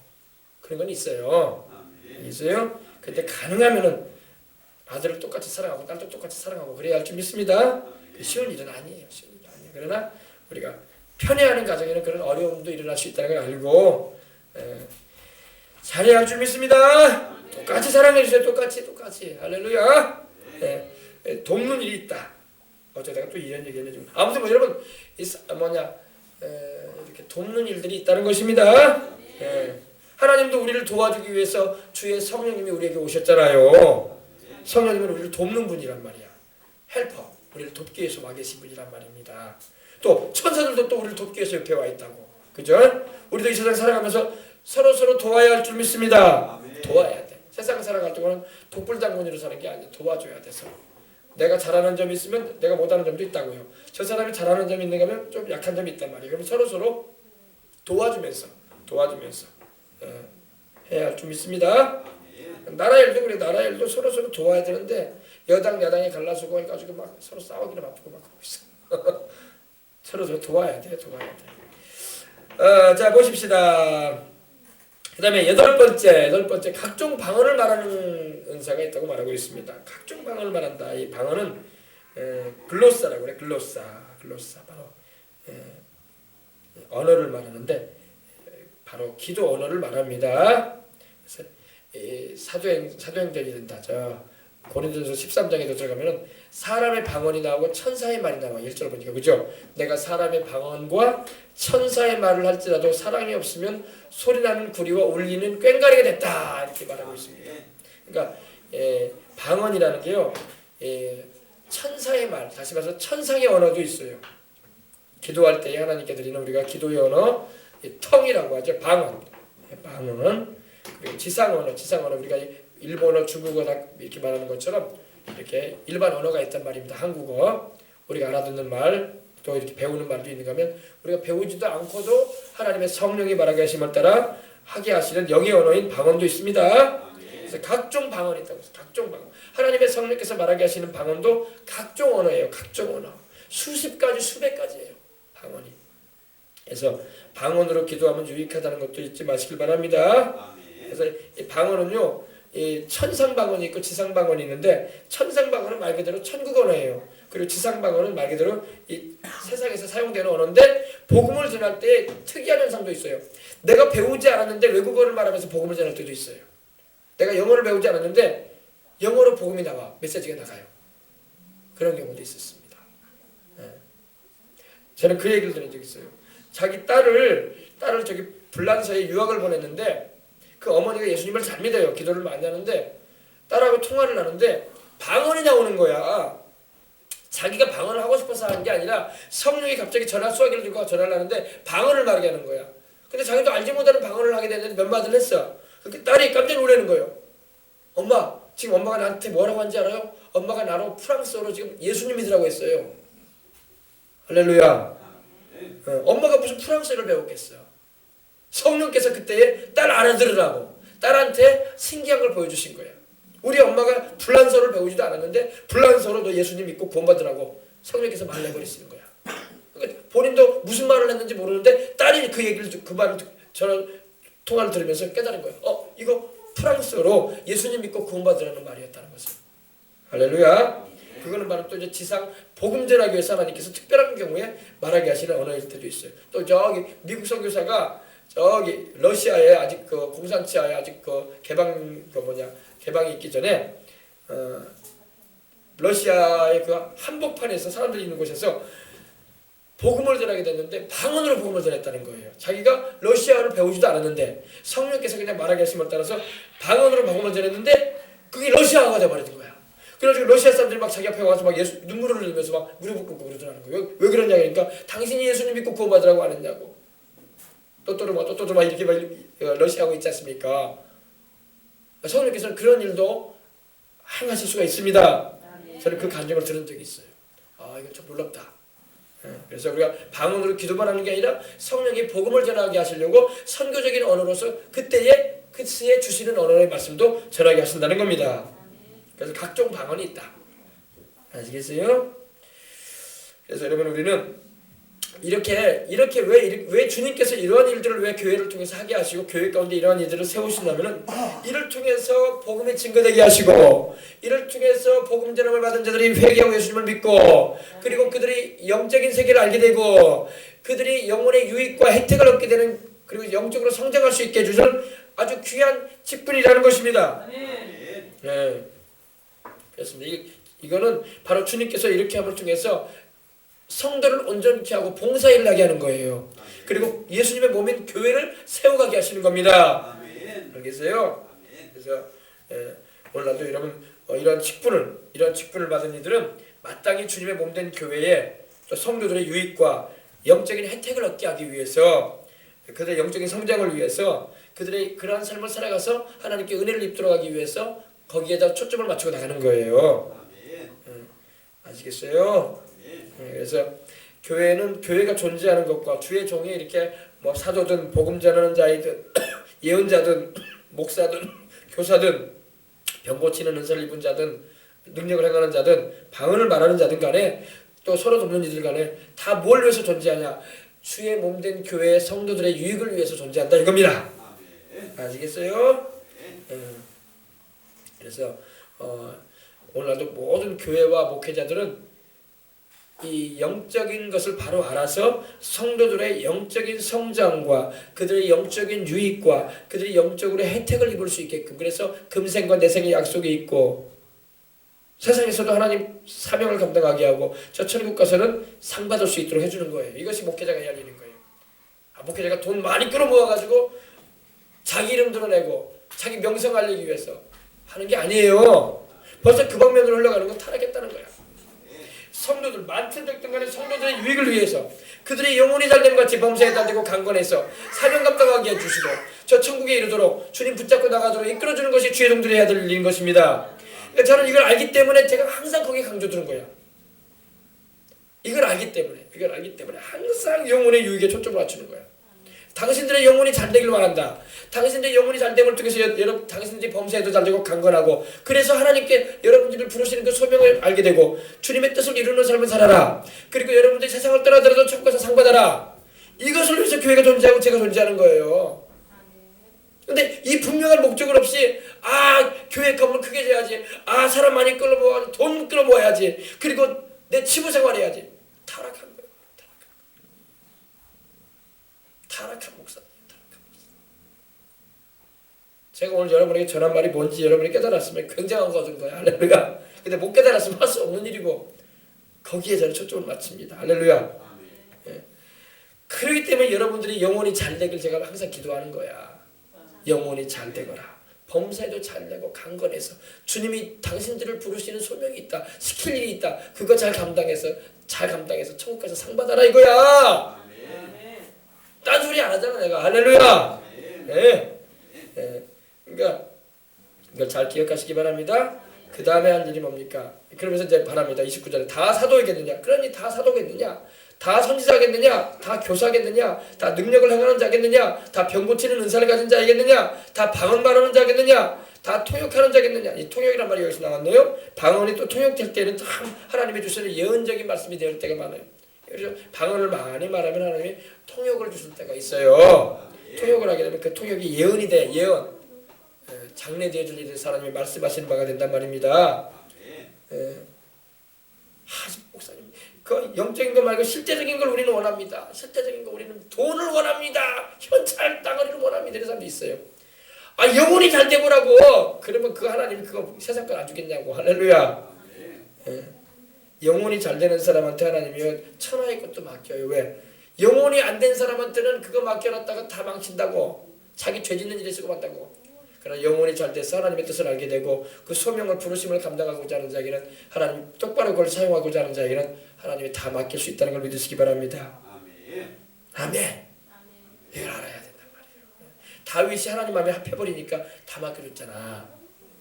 그런 건 있어요. 있어요. 근데 가능하면은 아들을 똑같이 사랑하고 딸도 똑같이 사랑하고 그래야 할 줄 믿습니다. 쉬운 일은 아니에요. 그러나 우리가 편애하는 가정에는 그런 어려움도 일어날 수 있다는 걸 알고 잘해야 할 줄 믿습니다. 똑같이 사랑해 주세요. 똑같이 할렐루야. 돕는 일이 있다. 어쩌다가 또 이런 얘기는 좀 아무튼 여러분 이렇게 돕는 일들이 있다는 것입니다. 하나님도 우리를 도와주기 위해서 주의 성령님이 우리에게 오셨잖아요. 성령님은 우리를 돕는 분이란 말이야. 헬퍼, 우리를 돕기 위해서 와 계신 분이란 말입니다. 또 천사들도 또 우리를 돕기 위해서 옆에 와 있다고. 그죠? 우리도 이 세상 살아가면서 서로 도와야 할 줄 믿습니다. 도와야 돼. 세상 살아갈 동안은 독불장군으로 사는 게 아니야. 도와줘야 돼서. 내가 잘하는 점이 있으면 내가 못하는 점도 있다고요. 저 사람이 잘하는 점이 있는가 하면 좀 약한 점이 있단 말이에요. 그럼 서로 도와주면서 해야 할 줄 믿습니다. 나라 일도 그래. 나라 일도 서로 도와야 되는데 여당 야당이 갈라서고 해가지고 막 서로 싸우기를 바쁘고 막 그러고 있어. 서로 도와야 돼. 자 보십시다. 그 다음에 여덟 번째 각종 방언을 말하는 은사가 있다고 말하고 있습니다. 각종 방언을 말한다. 이 방언은 글로사라고 그래. 글로사 바로 언어를 말하는데 바로 기도 언어를 말합니다. 그래서 사도행전이 된다. 고린도전서 13장에도 들어가면은 사람의 방언이 나오고 천사의 말이 나와. 1절 보니까 그죠? 내가 사람의 방언과 천사의 말을 할지라도 사랑이 없으면 소리나는 구리와 울리는 꽹과리가 됐다. 이렇게 말하고 있습니다. 그러니까 방언이라는 게요. 천사의 말, 다시 말해서 천상의 언어도 있어요. 기도할 때 하나님께 드리는 우리가 기도의 언어, 텅이라고 하죠. 방언. 그리고 지상 언어 우리가 일본어, 중국어 이렇게 말하는 것처럼 이렇게 일반 언어가 있단 말입니다. 한국어, 우리가 알아듣는 말, 또 이렇게 배우는 말도 있는가 하면 우리가 배우지도 않고도 하나님의 성령이 말하게 하심을 따라 하게 하시는 영의 언어인 방언도 있습니다. 그래서 각종 방언이 있다고 해서 각종 방언. 하나님의 성령께서 말하게 하시는 방언도 각종 언어예요. 각종 언어. 수십 가지, 수백 가지예요. 방언이. 그래서 방언으로 기도하면 유익하다는 것도 잊지 마시길 바랍니다. 그래서 이 방언은요, 이 천상 방언이 있고 지상 방언이 있는데 천상 방언은 말 그대로 천국 언어예요. 그리고 지상 방언은 말 그대로 이 세상에서 사용되는 언어인데 복음을 전할 때 특이한 현상도 있어요. 내가 배우지 않았는데 외국어를 말하면서 복음을 전할 때도 있어요. 내가 영어를 배우지 않았는데 영어로 복음이 나와. 메시지가 나가요. 그런 경우도 있었습니다. 저는 그 얘기를 들은 적이 있어요. 자기 딸을 저기 불란서에 유학을 보냈는데 그 어머니가 예수님을 잘 믿어요. 기도를 많이 하는데 딸하고 통화를 하는데 방언이 나오는 거야. 자기가 방언을 하고 싶어서 하는 게 아니라 성령이 갑자기 수화기를 들고 전화를 하는데 방언을 말하게 하는 거야. 근데 자기도 알지 못하는 방언을 하게 됐는데 몇 마디를 했어. 그 딸이 깜짝 놀라는 거예요. 엄마, 지금 엄마가 나한테 뭐라고 한지 알아요? 엄마가 나로 프랑스어로 지금 예수님 믿으라고 했어요. 할렐루야. 엄마가 무슨 프랑스어를 배웠겠어. 성령께서 그때에 딸 알아들으라고 딸한테 신기한 걸 보여주신 거야. 우리 엄마가 불란서를 배우지도 않았는데 불란서로 너 예수님 믿고 구원받으라고 성령께서 말을 해버리시는 거야. 그러니까 본인도 무슨 말을 했는지 모르는데 딸이 그 얘기를 그 말을 통화를 들으면서 깨달은 거야. 이거 프랑스어로 예수님 믿고 구원받으라는 말이었다는 것을. 할렐루야. 그거는 바로 또 이제 지상 복음 전하기 위해서 하나님께서 특별한 경우에 말하게 하시는 언어일 때도 있어요. 또 저기 미국 선교사가 저기 러시아에 아직 그 공산치하에 아직 그 개방이 있기 전에 러시아의 그 한복판에서 사람들이 있는 곳에서 복음을 전하게 됐는데 방언으로 복음을 전했다는 거예요. 자기가 러시아어를 배우지도 않았는데 성령께서 그냥 말하게 하심을 따라서 방언으로 복음을 전했는데 그게 러시아어가 돼버린 거야. 그래가지고 러시아 사람들이 막 자기 앞에 와서 막 눈물을 흘리면서 막 무릎을 꿇고 그러더라는 거예요. 왜 그러냐 그러니까 당신이 예수님 믿고 구원받으라고 안 했냐고. 또또르마 이렇게 막 러시아하고 있지 않습니까? 성령께서는 그런 일도 행하실 수가 있습니다. 저는 그 간증을 들은 적이 있어요. 이거 참 놀랍다. 그래서 우리가 방언으로 기도만 하는 게 아니라 성령이 복음을 전하게 하시려고 선교적인 언어로서 그때에 주시는 언어의 말씀도 전하게 하신다는 겁니다. 그래서 각종 방언이 있다. 아시겠어요? 그래서 여러분 우리는 이렇게 왜 주님께서 이러한 일들을 왜 교회를 통해서 하게 하시고 교회 가운데 이러한 일들을 세우시냐면은 이를 통해서 복음이 증거되게 하시고 이를 통해서 복음 전함을 받은 자들이 회개하고 예수님을 믿고 그리고 그들이 영적인 세계를 알게 되고 그들이 영혼의 유익과 혜택을 얻게 되는 그리고 영적으로 성장할 수 있게 해주는 아주 귀한 직분이라는 것입니다. 네. 그렇습니다. 이거는 바로 주님께서 이렇게 함을 통해서 성도를 온전케 하고 봉사일을 하게 하는 거예요. 그리고 예수님의 몸인 교회를 세워가게 하시는 겁니다. 알겠어요? 그래서 오늘날도 여러분 이런 직분을 받은 이들은 마땅히 주님의 몸된 교회에 또 성도들의 유익과 영적인 혜택을 얻게 하기 위해서 그들의 영적인 성장을 위해서 그들의 그러한 삶을 살아가서 하나님께 은혜를 입도록 하기 위해서 거기에다 초점을 맞추고 나가는 거예요. 아시겠어요? 그래서 교회가 존재하는 것과 주의 종이 이렇게 뭐 사도든 복음 전하는 자이든 예언자든 목사든 교사든 병 고치는 은사를 입은 자든 능력을 행하는 자든 방언을 말하는 자든 간에 또 서로 돕는 이들 간에 다 뭘 위해서 존재하냐? 주의 몸된 교회의 성도들의 유익을 위해서 존재한다 이겁니다. 아시겠어요? 그래서 오늘날도 모든 교회와 목회자들은 이 영적인 것을 바로 알아서 성도들의 영적인 성장과 그들의 영적인 유익과 그들의 영적으로 혜택을 입을 수 있게끔 그래서 금생과 내생의 약속이 있고 세상에서도 하나님 사명을 감당하게 하고 저 천국 가서는 상 받을 수 있도록 해주는 거예요. 이것이 목회자가 해야 하는 거예요. 목회자가 돈 많이 끌어모아가지고 자기 이름 드러내고 자기 명성 알리기 위해서 하는 게 아니에요. 벌써 그 방면으로 흘러가는 건 타락했다는 거야. 성도들 많든 적든 간에 성도들의 유익을 위해서 그들의 영혼이 잘됨 같이 범사에 달리고 강건해서 사명 감당하게 해주시고 저 천국에 이르도록 주님 붙잡고 나가도록 이끌어주는 것이 주의 종들이 해야 될 일인 것입니다. 그러니까 저는 이걸 알기 때문에 제가 항상 거기에 강조 두는 거야. 이걸 알기 때문에 항상 영혼의 유익에 초점을 맞추는 거야. 당신들의 영혼이 잘되길 바란다. 당신들의 영혼이 잘됨을 통해서 당신들이 범사에도 잘되고 강건하고 그래서 하나님께 여러분들을 부르시는 그 소명을 알게 되고 주님의 뜻을 이루는 삶을 살아라. 그리고 여러분들이 세상을 떠나더라도 천국 가서 상 받아라. 이것을 위해서 교회가 존재하고 제가 존재하는 거예요. 근데 이 분명한 목적을 없이 교회 건물 크게 지어야지 사람 많이 끌어모아야지 돈 끌어모아야지 그리고 내 치부 생활해야지 타락한 거예요. 타락한 목사님. 제가 오늘 여러분에게 전한 말이 뭔지 여러분이 깨달았으면 굉장한 거든 거야. 할렐루야. 근데 못 깨달았으면 할 수 없는 일이고 거기에 저는 초점을 맞춥니다. 할렐루야. 그렇기 때문에 여러분들이 영혼이 잘 되길 제가 항상 기도하는 거야. 영혼이 잘 되거라. 범사에도 잘 되고 강건해서 주님이 당신들을 부르시는 소명이 있다. 시킬 일이 있다. 그거 잘 감당해서 천국 가서 상 받아라 이거야. 딴 소리 안 하잖아 내가. 할렐루야. 네. 그러니까 이걸 잘 기억하시기 바랍니다. 그 다음에 한 일이 뭡니까? 그러면서 이제 바랍니다. 29절에 다 사도이겠느냐? 그러니 다 사도겠느냐? 다 선지자겠느냐? 다 교사겠느냐? 다 능력을 행하는 자겠느냐? 다 병 고치는 은사를 가진 자이겠느냐? 다 방언 말하는 자겠느냐? 다 통역하는 자겠느냐? 이 통역이란 말이 여기서 나왔네요. 방언이 또 통역될 때는 참 하나님이 주시는 예언적인 말씀이 될 때가 많아요. 그래서 방언을 많이 말하면 하나님이 통역을 주실 때가 있어요. 통역을 하게 되면 그 통역이 예언이 돼. 예언. 장래 되어줄 일을 사람이 말씀하시는 바가 된단 말입니다. 목사님, 그 영적인 거 말고 실제적인 걸 우리는 원합니다. 실제적인 거 우리는 돈을 원합니다. 현찰 땅을 원합니다. 이런 사람도 있어요. 영혼이 잘 되보라고. 그러면 그 하나님이 그거 세상 걸 안 주겠냐고. 할렐루야. 영혼이 잘 되는 사람한테 하나님이 천하의 것도 맡겨요. 왜? 영혼이 안 된 사람한테는 그거 맡겨놨다가 다 망친다고. 자기 죄 짓는 일에 쓰고 만다고. 그러나 영혼이 잘 돼서 하나님의 뜻을 알게 되고 그 소명을 부르심을 감당하고자 하는 자에게는 하나님 똑바로 그걸 사용하고자 하는 자에게는 하나님이 다 맡길 수 있다는 걸 믿으시기 바랍니다. 아멘. 이걸 알아야 된단 말이에요. 다윗이 하나님 마음에 합해버리니까 다 맡겨줬잖아.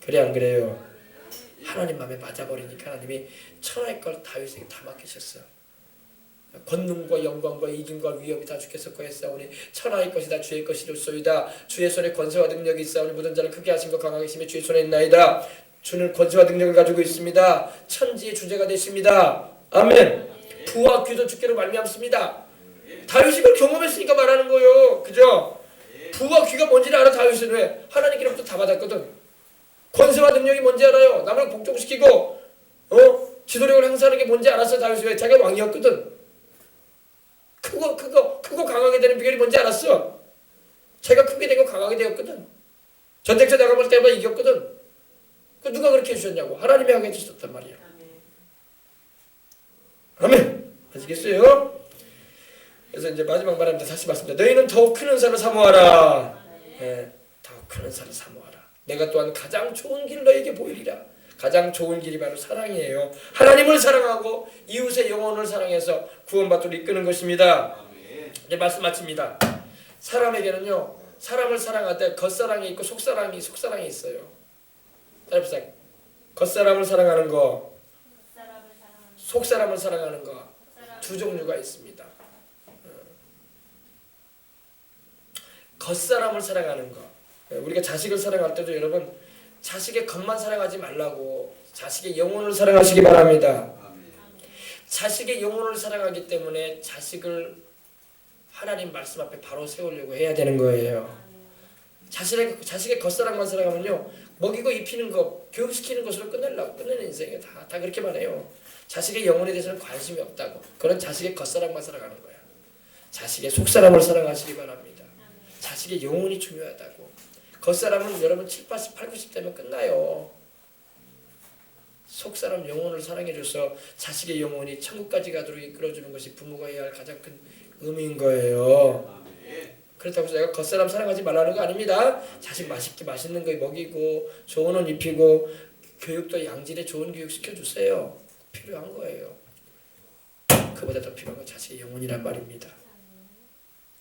그래 안 그래요? 하나님 마음에 맞아버리니까 하나님이 천하의 걸 다윗에게 다 맡기셨어. 권능과 영광과 이김과 위엄이 다 주께서 거했사오니 천하의 것이 다 주의 것이로소이다. 주의 손에 권세와 능력이 있사오니 모든 자를 크게 하신 것 강하게 심히 주의 손에 있나이다. 주는 권세와 능력을 가지고 있습니다. 천지의 주제가 되십니다. 아멘. 부와 귀도 주께로 말미암습니다. 다윗이 그걸 경험했으니까 말하는 거예요. 그죠? 부와 귀가 뭔지를 알아. 다윗은 왜? 하나님께로부터 다 받았거든. 권세와 능력이 뭔지 알아요. 남을 복종시키고 지도력을 행사하는 게 뭔지 알았어. 다윗이 왜? 자기가 왕이었거든. 크고 강하게 되는 비결이 뭔지 알았어. 자기가 크게 되고 강하게 되었거든. 전쟁터 나가볼 때마다 이겼거든. 그 누가 그렇게 해주셨냐고. 하나님이 하게 해주셨단 말이야. 아멘. 아시겠어요? 그래서 이제 마지막 말합니다. 다시 말씀드립니다. 너희는 더욱 큰 은사를 사모하라. 더욱 큰 은사를 사모하라. 내가 또한 가장 좋은 길 너에게 보이리라. 가장 좋은 길이 바로 사랑이에요. 하나님을 사랑하고 이웃의 영혼을 사랑해서 구원받도록 이끄는 것입니다. 이제 말씀 마칩니다. 사람에게는요, 사람을 사랑할 때 겉사랑이 있고 속사랑이 있어요. 짧게 겉사람을 사랑하는 거, 속사람을 사랑하는 거 두 종류가 있습니다. 겉사람을 사랑하는 거. 우리가 자식을 사랑할 때도 여러분 자식의 겉만 사랑하지 말라고 자식의 영혼을 사랑하시기 바랍니다. 자식의 영혼을 사랑하기 때문에 자식을 하나님 말씀 앞에 바로 세우려고 해야 되는 거예요. 자식의 겉사랑만 사랑하면요, 먹이고 입히는 것, 교육시키는 것으로 끝내는 인생이에요. 다 그렇게 말해요. 자식의 영혼에 대해서는 관심이 없다고. 그런 자식의 겉사랑만 사랑하는 거야. 자식의 속사람을 사랑하시기 바랍니다. 자식의 영혼이 중요하다고. 겉사람은 여러분 7, 80, 8, 90 되면 끝나요. 속사람 영혼을 사랑해줘서 자식의 영혼이 천국까지 가도록 이끌어주는 것이 부모가 해야 할 가장 큰 의미인 거예요. 그렇다고 해서 내가 겉사람 사랑하지 말라는 거 아닙니다. 자식 맛있는 거 먹이고 좋은 옷 입히고 교육도 양질의 좋은 교육 시켜주세요. 필요한 거예요. 그보다 더 필요한 건 자식의 영혼이란 말입니다.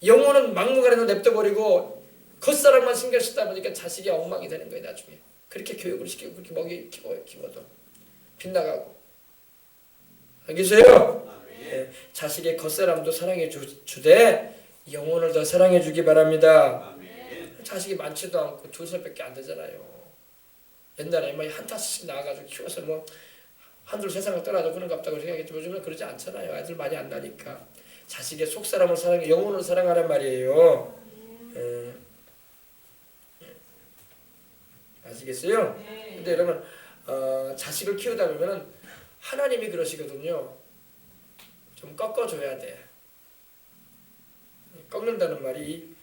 영혼은 막무가내로 냅둬버리고 겉사람만 신경 쓰다 보니까 자식이 엉망이 되는 거예요. 나중에 그렇게 교육을 시키고 그렇게 키워도 빗나가고. 알겠어요? 네. 자식의 겉사람도 사랑해 주되 영혼을 더 사랑해 주기 바랍니다. 자식이 많지도 않고 2살밖에 안 되잖아요. 옛날에 한 타씩 낳아가지고 키워서 한둘 세상을 떠나도 그런 것 같다고 생각했지만 요즘은 그러지 않잖아요. 아들 많이 안 나니까. 자식의 속사람을 사랑해, 영혼을 사랑하란 말이에요. 아시겠어요? 근데 여러분 자식을 키우다 보면은 하나님이 그러시거든요. 좀 꺾어줘야 돼. 꺾는다는 말이